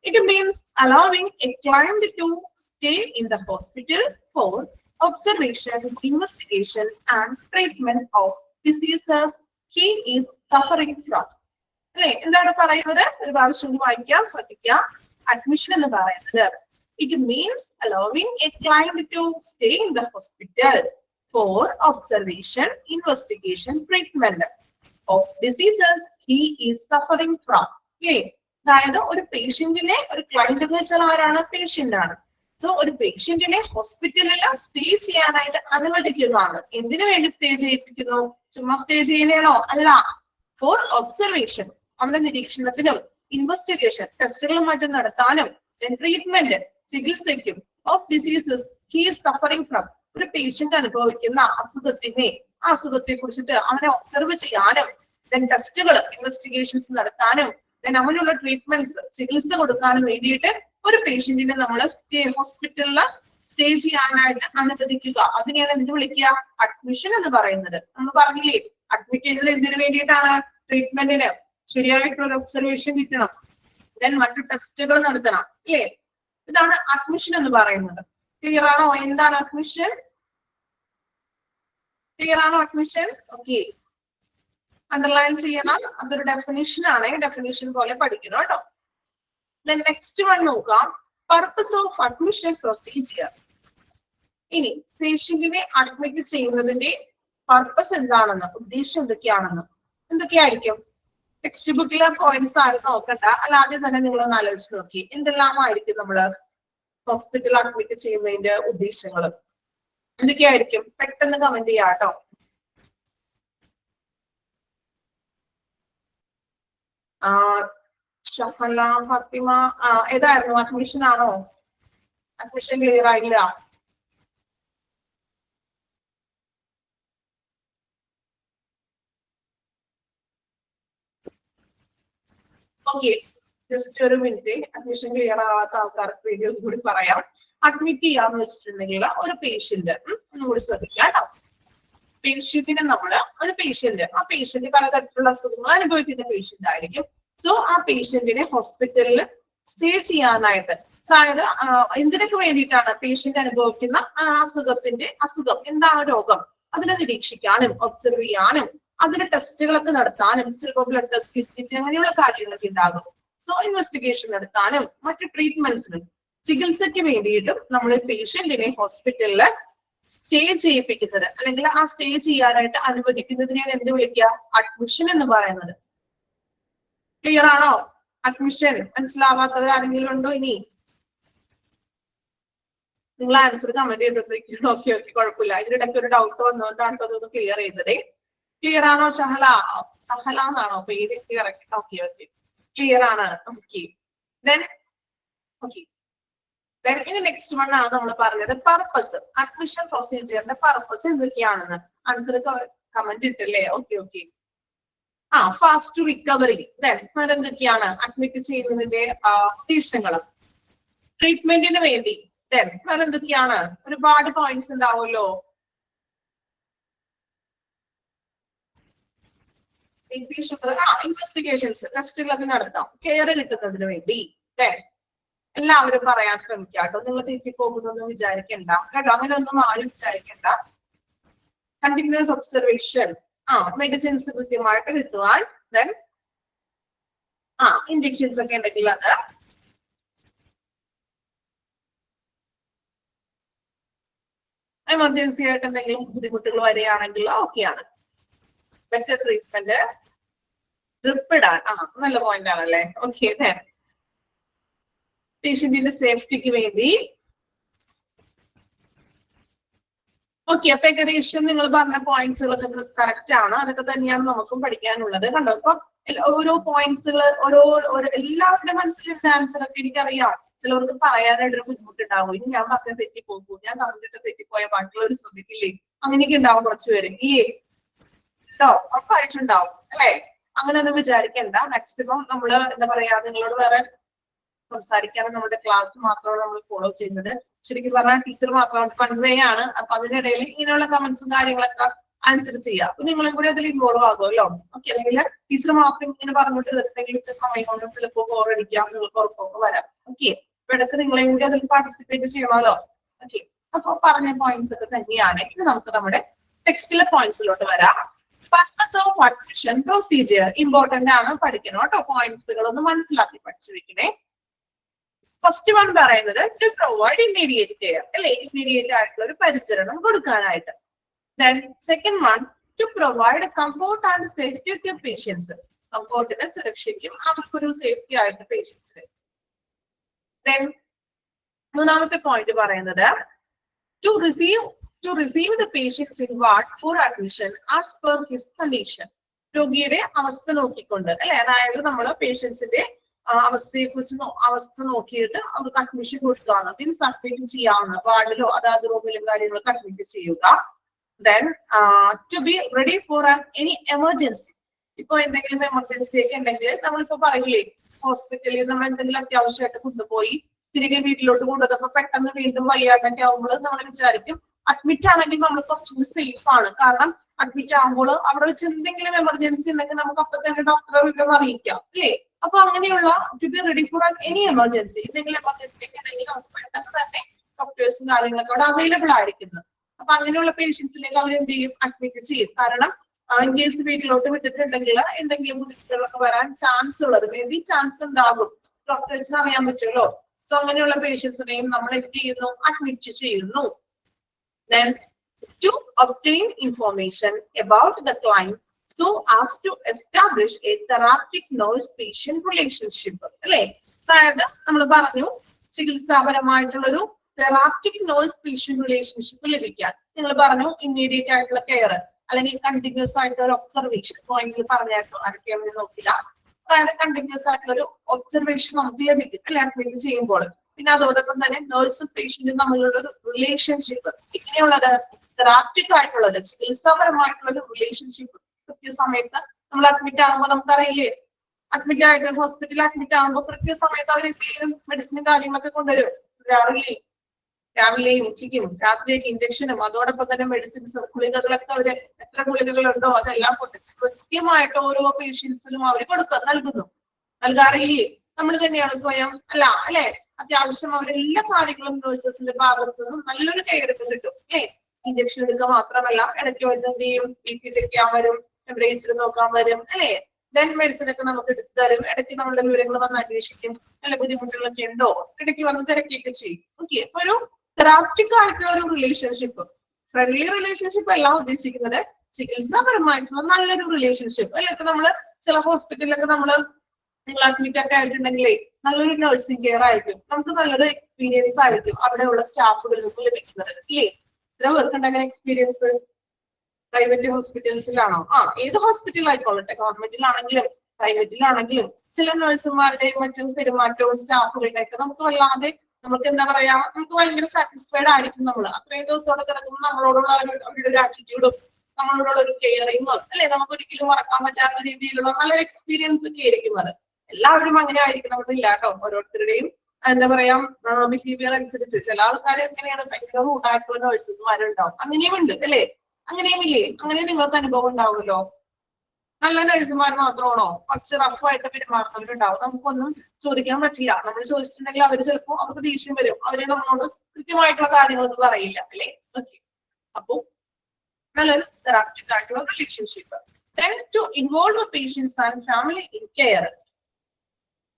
It means allowing a client to stay in the hospital for observation, investigation, and treatment of diseases he is suffering from. അല്ലെ, എന്താണ് പറയുന്നത്? ഒരു പ്രാവശ്യം വായിക്കാം, ശ്രദ്ധിക്കുക. അഡ്മിഷൻ എന്ന് പറയുന്നത് it means allowing a client to stay in the hospital for observation, investigation, treatment of diseases he is suffering from. അല്ലേ, അതായത് ഒരു പേഷ്യന്റിനെ, ഒരു ക്ലയന്റ് എന്ന് വെച്ചാൽ ആരാണ്? പേഷ്യന്റ് ആണ്. സോ ഒരു പേഷ്യന്റിനെ ഹോസ്പിറ്റലിൽ സ്റ്റേ ചെയ്യാനായിട്ട് അനുവദിക്കുന്നതാണ്. എന്തിനു വേണ്ടി സ്റ്റേ ചെയ്യിപ്പിക്കുന്നു? ചുമ്മാ സ്റ്റേ ചെയ്യുന്നതാണോ? അല്ല, ഫോർ ഒബ്സർവേഷൻ, അവന്റെ നിരീക്ഷണത്തിനും ഇൻവെസ്റ്റിഗേഷൻ, ടെസ്റ്റുകളും മറ്റും നടത്താനും, ട്രീറ്റ്മെന്റ്, ചികിത്സയ്ക്കും of diseases he is suffering from, ഒരു പേഷ്യന്റ് അനുഭവിക്കുന്ന അസുഖത്തിനെ, ആ അസുഖത്തെ കുറിച്ചിട്ട് അവനെ ഒബ്സർവ് ചെയ്യാനും, ടെസ്റ്റുകൾ, ഇൻവെസ്റ്റിഗേഷൻസ് നടത്താനും, അവനുള്ള ട്രീറ്റ്മെന്റ്സ്, ചികിത്സ കൊടുക്കാനും വേണ്ടിയിട്ട് ഒരു പേഷ്യന്റിനെ നമ്മൾ ഹോസ്പിറ്റലിൽ സ്റ്റേ ചെയ്യാനായിട്ട് അനുവദിക്കുക. അതിനെയാണ് എന്ത് വിളിക്കുക? അഡ്മിഷൻ എന്ന് പറയുന്നത്. നമ്മൾ പറഞ്ഞില്ലേ, അഡ്മിറ്റ് ചെയ്തത് എന്തിനു വേണ്ടിയിട്ടാണ്? ട്രീറ്റ്മെന്റിന്, ശരിയായിട്ടുള്ള ഒബ്സർവേഷൻ കിട്ടണം, ദെൻ മറ്റു ടെസ്റ്റുകൾ നടത്തണം, അല്ലേ? ഇതാണ് അഡ്മിഷൻ എന്ന് പറയുന്നത്. ക്ലിയർ ആണോ? എന്താണ് അഡ്മിഷൻ? ക്ലിയർ ആണോ അഡ്മിഷൻ? ഓക്കെ, അണ്ടർലൈൻ ചെയ്യണം. അതൊരു ഡെഫിനിഷൻ ആണ്. ഡെഫിനിഷൻ പോലെ പഠിക്കണം കേട്ടോ. നെക്സ്റ്റ് വൺ നോക്കാം. Purpose of admission procedure. ഇനി പേഷ്യന്റിനെ അഡ്മിറ്റ് ചെയ്യുന്നതിന്റെ പർപ്പസ് എന്താണെന്ന്, ഉദ്ദേശം എന്തൊക്കെയാണെന്ന്. എന്തൊക്കെയായിരിക്കും? ടെക്സ്റ്റ് ബുക്കിലെ പോയിന്റ്സ് ആരും നോക്കണ്ട, അല്ലാതെ തന്നെ നിങ്ങളൊന്ന് ആലോചിച്ച് നോക്കി എന്തെല്ലാമായിരിക്കും നമ്മള് ഹോസ്പിറ്റൽ അഡ്മിറ്റ് ചെയ്യുന്നതിന്റെ ഉദ്ദേശങ്ങൾ എന്തൊക്കെയായിരിക്കും? പെട്ടെന്ന് കമന്റ് ചെയ്യാം കേട്ടോ. ഷഹല, ഫാത്തിമ, ഏതായിരുന്നു? അഡ്മിഷൻ ആണോ? അഡ്മിഷൻ ക്ലിയർ ആയില്ല. ഓക്കെ, ജസ്റ്റ് ഒരു മിനിറ്റ്. അഡ്മിഷൻ ക്ലിയർ ആവാത്ത ആൾക്കാർക്ക് വേണ്ടി ഒന്നുകൂടി പറയാം. അഡ്മിറ്റ് ചെയ്യാന്ന് വെച്ചിട്ടുണ്ടെങ്കിൽ ഒരു പേഷ്യന്റ് ഒന്നുകൂടി ശ്രദ്ധിക്കാം കേട്ടോ. പേഷ്യന്റിനെ നമ്മള് ഒരു പേഷ്യന്റ്, ആ പേഷ്യന്റ് പലതരത്തിലുള്ള അസുഖങ്ങൾ അനുഭവിക്കുന്ന പേഷ്യന്റ് ആയിരിക്കും. സോ ആ പേഷ്യന്റിനെ ഹോസ്പിറ്റലിൽ സ്റ്റേ ചെയ്യാനായിട്ട്, അതായത് എന്തിനൊക്കെ വേണ്ടിയിട്ടാണ്? പേഷ്യന്റ് അനുഭവിക്കുന്ന അസുഖം എന്താണ് രോഗം, അതിനെ നിരീക്ഷിക്കാനും ഒബ്സർവ് ചെയ്യാനും അതിന് ടെസ്റ്റുകളൊക്കെ നടത്താനും, ചിലപ്പോൾ ബ്ലഡ് ടെസ്റ്റ്, ഡിസ്റ്റിച്ച് അങ്ങനെയുള്ള കാര്യങ്ങളൊക്കെ ഉണ്ടാകും. സോ ഇൻവെസ്റ്റിഗേഷൻ നടത്താനും മറ്റു ട്രീറ്റ്മെന്റ്സിനും ചികിത്സയ്ക്ക് വേണ്ടിയിട്ടും നമ്മൾ പേഷ്യന്റിനെ ഹോസ്പിറ്റലിൽ സ്റ്റേ ചെയ്യിപ്പിക്കുന്നത് അല്ലെങ്കിൽ ആ സ്റ്റേ ചെയ്യാനായിട്ട് അനുവദിക്കുന്നതിനെയാണ് എന്ത് വിളിക്കുക? അഡ്മിഷൻ എന്ന് പറയുന്നത്. ക്ലിയർ ആണോ? അഡ്മിഷൻ മനസ്സിലാവാത്തവരാരെങ്കിലും ഉണ്ടോ? ഇനി നിങ്ങൾ ആൻസർ കമന്റ് ചെയ്തിട്ട് ഓക്കെ കുഴപ്പമില്ല. ഇതിന്റെ ഇടയ്ക്ക് ഒരു ഡൗട്ട് വന്നുകൊണ്ടാണ് അതൊന്ന് ക്ലിയർ ചെയ്തത്. ക്ലിയർ ആണോ? ഷഹല എന്നാണോ പേര്? ഓക്കെ ക്ലിയർ ആണ്. ഓക്കെ ഇനി നെക്സ്റ്റ് വൺ ആണ് നമ്മൾ പറഞ്ഞത് പർപ്പസ്. അഡ്മിഷൻ പ്രൊസീജിയറിന്റെ പർപ്പസ് എന്തൊക്കെയാണെന്ന് ആൻസർ കമന്റ് ഇട്ടല്ലേ? Okay fast recovery. എന്തൊക്കെയാണ് അഡ്മിറ്റ് ചെയ്യുന്നതിന്റെ ഉദ്ദേശങ്ങൾ? ട്രീറ്റ്മെന്റിന് വേണ്ടി. വേറെ എന്തൊക്കെയാണ്? ഒരുപാട് പോയിന്റ്സ് ഉണ്ടാവുമല്ലോ. ഇൻവെസ്റ്റിഗേഷൻസ്, ടെസ്റ്റുകളൊക്കെ നടത്താം. കെയർ കിട്ടുന്നതിന് വേണ്ടി. എല്ലാവരും പറയാൻ ശ്രമിക്കുക കേട്ടോ. നിങ്ങൾ തെറ്റിപ്പോകുന്നൊന്നും വിചാരിക്കണ്ട കേട്ടോ. അങ്ങനെയൊന്നും ആരും വിചാരിക്കണ്ട. കണ്ടിന്യൂസ് ഒബ്സർവേഷൻ, മെഡിസിൻസ് കൃത്യമായിട്ട് കിട്ടുവാൻ, ഇൻജെക്ഷൻസ് ഒക്കെ ഉണ്ടെങ്കിൽ അത്, എമർജൻസി ആയിട്ട് എന്തെങ്കിലും ബുദ്ധിമുട്ടുകൾ വരികയാണെങ്കിൽ ഓക്കെയാണ്. ബെറ്റർ ട്രീറ്റ്മെന്റ്, ഡ്രിപ്പ് ഇടാൻ, നല്ല പോയിന്റ് ആണല്ലേ. ഓക്കെ, പേഷ്യന്റിന്റെ സേഫ്റ്റിക്ക് വേണ്ടി. ഓക്കെ, അപ്പൊ ഏകദേശം നിങ്ങൾ പറഞ്ഞ പോയിന്റ്സുകളൊക്കെ കറക്റ്റ് ആണ്. അതൊക്കെ തന്നെയാണ് നമുക്കും പഠിക്കാനുള്ളത്. കണ്ടോ, ഇപ്പൊ ഓരോ പോയിന്റ്സുകൾ എല്ലാവരുടെ മനസ്സിലുള്ള ആൻസർ ഒക്കെ എനിക്കറിയാം. ചിലവർക്ക് പറയാനായിട്ടൊരു ബുദ്ധിമുട്ടുണ്ടാവും. ഇനി ഞാൻ പറഞ്ഞ തെറ്റിപ്പോകൂ, ഞാൻ പറഞ്ഞിട്ട് തെറ്റിപ്പോയ ബാക്കിയുള്ളവർ ശ്രദ്ധിക്കില്ലേ, അങ്ങനെയൊക്കെ ഉണ്ടാവും കുറച്ച് പേര്. കേട്ടോ, ഉറപ്പായിട്ടുണ്ടാവും അല്ലെ? അങ്ങനെ ഒന്നും വിചാരിക്കണ്ട. മാക്സിമം നമ്മള് എന്താ പറയാ, നിങ്ങളോട് വേറെ സംസാരിക്കാനും നമ്മുടെ ക്ലാസ് മാത്രമാണ് നമ്മൾ ഫോളോ ചെയ്യുന്നത്. ശരിക്കും പറഞ്ഞാൽ ടീച്ചർ മാത്രമാണ് കൺവേ ആണ്. അപ്പൊ അതിനിടയിൽ ഇങ്ങനെയുള്ള കമന്റ്സും കാര്യങ്ങളൊക്കെ ആൻസർ ചെയ്യുക. അപ്പൊ നിങ്ങളും കൂടി അതിൽ ഇൻവോൾവ് ആകുമല്ലോ. ഓക്കെ, അല്ലെങ്കിൽ ടീച്ചർ മാത്രം ഇങ്ങനെ പറഞ്ഞിട്ട് എന്തെങ്കിലും സമയം കൊണ്ട് ചിലപ്പോൾ ബോറടിക്കാം, നിങ്ങൾക്ക് ഉറപ്പൊക്കെ വരാം. ഓക്കെ, അപ്പൊ ഇടയ്ക്ക് നിങ്ങളെയും കൂടി അതിൽ പാർട്ടിസിപ്പേറ്റ് ചെയ്യണമല്ലോ. ഓക്കെ, അപ്പൊ പറഞ്ഞ പോയിന്റ്സ് ഒക്കെ തന്നെയാണ്. ഇത് നമുക്ക് നമ്മുടെ ടെക്സ്റ്റിലെ പോയിന്റ്സിലോട്ട് വരാം. Purpose of admission procedure important ആണ്, പഠിക്കണം കേട്ടോ. പോയിന്റ്സുകൾ ഒന്ന് മനസ്സിലാക്കി പഠിച്ചു വെക്കണേ. ഫസ്റ്റ് വൺ പറയുന്നത് ടു പ്രൊവൈഡ് ഇമ്മീഡിയറ്റ് കെയർ അല്ലെ, ഇമ്മീഡിയറ്റ് ആയിട്ടുള്ള ഒരു പരിചരണം കൊടുക്കാനായിട്ട്. Then second one to provide comfort and safety to patients, കംഫോർട്ടിനും സുരക്ഷയ്ക്കും അവർക്കൊരു സേഫ്റ്റി ആയിട്ട് പേഷ്യൻസിന്. ദെൻ മൂന്നാമത്തെ പോയിന്റ് പറയുന്നത് to receive the patients in ward for admission as per his condition, രോഗിയുടെ അവസ്ഥ നോക്കിക്കൊണ്ട് അല്ലെ, അതായത് നമ്മൾ പേഷ്യൻസിന്റെ അവസ്ഥ നോക്കിയിട്ട് അവർക്ക് അഡ്മിഷൻ കൊടുക്കുകയാണ്, മീൻസ് അഡ്മിറ്റ് ചെയ്യാവുന്ന വാർഡിലോ അതായത് റൂമിലും കാര്യങ്ങളൊക്കെ അഡ്മിറ്റ് ചെയ്യുക. Then to be ready for any emergency, ഇപ്പൊ എന്തെങ്കിലും എമർജൻസി ഒക്കെ ഉണ്ടെങ്കിൽ നമ്മളിപ്പോ പറയില്ലേ, ഹോസ്പിറ്റലിൽ നമ്മൾ എന്തെങ്കിലും അത്യാവശ്യമായിട്ട് കൊണ്ടുപോയി തിരികെ വീട്ടിലോട്ട് കൊണ്ടുവന്നപ്പോ പെട്ടെന്ന് വീണ്ടും വയ്യാണ്ടൊക്കെ ആകുമ്പോൾ നമ്മൾ വിചാരിക്കും അഡ്മിറ്റ് ആണെങ്കിൽ നമ്മൾ കുറച്ചുകൂടി സേഫ് ആണ്. കാരണം അഡ്മിറ്റ് ആകുമ്പോൾ അവിടെ വെച്ച് എന്തെങ്കിലും എമർജൻസി ഉണ്ടെങ്കിൽ നമുക്ക് അപ്പൊ തന്നെ ഡോക്ടറെ വിവരം അറിയിക്കാം അല്ലേ. അപ്പൊ അങ്ങനെയുള്ള to be ready for any emergency, എന്തെങ്കിലും എമർജൻസി ഒക്കെ ഉണ്ടെങ്കിൽ നമുക്ക് പെട്ടെന്ന് തന്നെ ഡോക്ടേഴ്സും കാര്യങ്ങളൊക്കെ അവിടെ അവൈലബിൾ ആയിരിക്കുന്നു. അപ്പൊ അങ്ങനെയുള്ള പേഷ്യൻസിലേക്ക് അവർ എന്ത് ചെയ്യും, അഡ്മിറ്റ് ചെയ്യും. കാരണം ഇൻ കേസ് വീട്ടിലോട്ട് വിട്ടിട്ടുണ്ടെങ്കിൽ എന്തെങ്കിലും ബുദ്ധിമുട്ടുകളൊക്കെ വരാൻ ചാൻസ് ഉള്ളത്, മേ ബി ചാൻസ് ഉണ്ടാകും, ഡോക്ടേഴ്സിന് അറിയാൻ പറ്റുമല്ലോ. സോ അങ്ങനെയുള്ള പേഷ്യൻസിനെയും നമ്മൾ എന്ത് ചെയ്യുന്നു, അഡ്മിറ്റ് ചെയ്യുന്നു. Then to obtain information about the client so as to establish a therapeutic nurse-patient relationship. അല്ലേ? അതായത് നമ്മൾ പറഞ്ഞു ചികിത്സാപരമായിട്ടുള്ളൊരു തെറാപ്റ്റിക് നോയ്സ് പേഷ്യന്റ് റിലേഷൻഷിപ്പ് ലഭിക്കാൻ നിങ്ങൾ പറഞ്ഞു ഇമ്മീഡിയറ്റ് ആയിട്ടുള്ള കെയർ അല്ലെങ്കിൽ കണ്ടിന്യൂസ് ആയിട്ടുള്ള ഒരു ഒബ്സർവേഷൻ പോയിന്റിൽ പറഞ്ഞായിരുന്നു ആരൊക്കെയാണെന്ന് നോക്കില്ല. അതായത് കണ്ടിന്യൂസ് ആയിട്ടുള്ള ഒരു ഒബ്സർവേഷൻ നമുക്ക് ലഭിക്കും അല്ലെ അഡ്മിറ്റ് ചെയ്യുമ്പോൾ. പിന്നെ അതോടൊപ്പം തന്നെ നേഴ്സും പേഷ്യന്റും തമ്മിലുള്ള ഒരു റിലേഷൻഷിപ്പ് ഇങ്ങനെയുള്ളത് തെറാപ്റ്റിക് ആയിട്ടുള്ളത് ചികിത്സാപരമായിട്ടുള്ള ഒരു റിലേഷൻഷിപ്പ് കൃത്യസമയത്ത് നമ്മൾ അഡ്മിറ്റ് ആകുമ്പോൾ നമുക്കറിയില്ലേ, അഡ്മിറ്റ് ആയിട്ട് ഹോസ്പിറ്റലിൽ അഡ്മിറ്റ് ആകുമ്പോൾ കൃത്യസമയത്ത് അവർ എന്തെങ്കിലും മെഡിസിനും കാര്യങ്ങളൊക്കെ കൊണ്ടുവരും. രാവിലെയും ഉച്ചയ്ക്കും രാത്രിയൊക്കെ ഇഞ്ചക്ഷനും അതോടൊപ്പം തന്നെ മെഡിസിൻസും ഗുളികകളൊക്കെ അവര് എത്ര ഗുളികകളുണ്ടോ അതെല്ലാം പൊട്ടിച്ച് കൃത്യമായിട്ട് ഓരോ പേഷ്യൻസിനും അവർ നൽകാറില്ലേ? നമ്മൾ തന്നെയാണ് സ്വയം അല്ലെ അത്യാവശ്യം അവരെല്ലാ കാര്യങ്ങളും നേഴ്സസിന്റെ ഭാഗത്തു നിന്നും നല്ലൊരു കെയർ കിട്ടും അല്ലെ. ഇഞ്ചക്ഷൻ എടുക്കുക മാത്രമല്ല ഇടയ്ക്ക് വരുന്ന എന്ത് ചെയ്യും, ബി പി ചെക്ക് ചെയ്യാൻ വരും, ടെമ്പറേച്ചർ നോക്കാൻ വരും അല്ലെ. ദെൻ മെഡിസിൻ ഒക്കെ നമുക്ക് എടുത്തു തരും, ഇടയ്ക്ക് നമ്മളുടെ വിവരങ്ങൾ വന്ന് അന്വേഷിക്കും, നല്ല ബുദ്ധിമുട്ടുകളൊക്കെ ഉണ്ടോ ഇടയ്ക്ക് വന്ന് തിരക്കിയൊക്കെ ചെയ്യും. ഓക്കെ, അപ്പൊ ഒരു തെറാപ്റ്റിക് ആയിട്ടുള്ള ഒരു റിലേഷൻഷിപ്പ്, ഫ്രണ്ട്ലി റിലേഷൻഷിപ്പ് അല്ല ഉദ്ദേശിക്കുന്നത്, ചികിത്സാപരമായിട്ടുള്ള നല്ലൊരു റിലേഷൻഷിപ്പ് അല്ലെ. ഇപ്പൊ നമ്മള് ചില ഹോസ്പിറ്റലിലൊക്കെ നിങ്ങൾ അഡ്മിറ്റ് ഒക്കെ ആയിട്ടുണ്ടെങ്കിലേ നല്ലൊരു നഴ്സിംഗ് കെയർ ആയിരിക്കും, നമുക്ക് നല്ലൊരു എക്സ്പീരിയൻസ് ആയിരിക്കും അവിടെയുള്ള സ്റ്റാഫുകൾക്ക് ലഭിക്കുന്നത് ഇല്ലേ. ഇത്ര പേർക്കുണ്ട് അങ്ങനെ എക്സ്പീരിയൻസ്? പ്രൈവറ്റ് ഹോസ്പിറ്റൽസിലാണോ? ഏത് ഹോസ്പിറ്റൽ ആയിക്കോളട്ടെ, ഗവൺമെന്റിലാണെങ്കിലും പ്രൈവറ്റിലാണെങ്കിലും ചില നഴ്സുമാരുടെയും മറ്റും പെരുമാറ്റവും സ്റ്റാഫുകളുടെ ഒക്കെ നമുക്ക് വല്ലാതെ നമുക്ക് എന്താ പറയാ, നമുക്ക് ഭയങ്കര സാറ്റിസ്ഫൈഡ് ആയിരിക്കും. നമ്മൾ അത്രയും ദിവസം അവിടെ കിടക്കുമ്പോൾ നമ്മളോടുള്ള അവരുടെ ഒരു ആറ്റിറ്റ്യൂഡും നമ്മളോടുള്ള ഒരു കെയറിങ്ങും അല്ലെ നമുക്ക് ഒരിക്കലും മറക്കാൻ പറ്റാത്ത രീതിയിലുള്ള നല്ലൊരു എക്സ്പീരിയൻസ് ഒക്കെ ആയിരിക്കും. അത് എല്ലാവരും അങ്ങനെ ആയിരിക്കണമെന്നില്ല കേട്ടോ. ഓരോരുത്തരുടെയും എന്താ പറയാ ബിഹേവിയർ അനുസരിച്ച് ചില ആൾക്കാർ എങ്ങനെയാണ് ഭയങ്കര റൂഡായിട്ടുള്ള നഴ്സുമാരുണ്ടാവും, അങ്ങനെയും ഉണ്ട് അല്ലെ. അങ്ങനെയുമില്ലേ? അങ്ങനെ നിങ്ങൾക്ക് അനുഭവം ഉണ്ടാവുമല്ലോ. നല്ല നഴ്സുമാർ മാത്രമാണോ കുറച്ച് റഫായിട്ട് പെരുമാറുന്നവരുണ്ടാവും, നമുക്കൊന്നും ചോദിക്കാൻ പറ്റില്ല. നമ്മൾ ചോദിച്ചിട്ടുണ്ടെങ്കിൽ അവര് ചിലപ്പോൾ അവർക്ക് ദേഷ്യം വരും, അവര് നമ്മളോട് കൃത്യമായിട്ടുള്ള കാര്യങ്ങളൊന്നും പറയില്ല അല്ലെ. ഓക്കെ, അപ്പൊ നല്ലൊരു തെറാപ്റ്റിക് ആയിട്ടുള്ള relationship. Then to involve patients and family in care.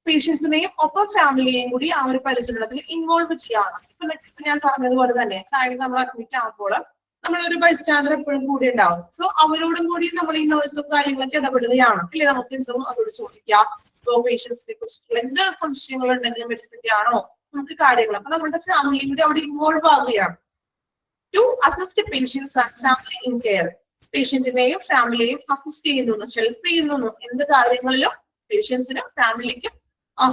പേഷ്യൻസിനെയും ഒപ്പം ഫാമിലിയെയും കൂടി ആ ഒരു പരിചരണത്തിൽ ഇൻവോൾവ് ചെയ്യാണ്. ഇപ്പൊ ഞാൻ പറഞ്ഞതുപോലെ തന്നെ അതായത് നമ്മൾ അഡ്മിറ്റ് ആകുമ്പോൾ നമ്മളൊരു ബൈസ്റ്റാൻഡർ എപ്പോഴും കൂടി ഉണ്ടാവും. സോ അവരോടും കൂടി നമ്മൾ ഈ നേഴ്സും കാര്യങ്ങളൊക്കെ ഇടപെടുകയാണ് അല്ലെ. നമുക്ക് എന്തും അവരോട് ചോദിക്കാം, പേഷ്യൻസിനെ കുറിച്ചിട്ടുള്ള എന്ത് സംശയങ്ങൾ ഉണ്ടെങ്കിലും മെഡിസിന്റെ ആണോ നമുക്ക് കാര്യങ്ങൾ, അപ്പൊ നമ്മുടെ ഫാമിലിയും കൂടി അവിടെ ഇൻവോൾവ് ആവുകയാണ്. To assist patients and family in care. പേഷ്യന്റിനെയും ഫാമിലിയെയും അസിസ്റ്റ് ചെയ്യുന്നു, ഹെൽപ്പ് ചെയ്യുന്നു എന്ത് കാര്യങ്ങളിലും പേഷ്യൻസിനും ഫാമിലിക്കും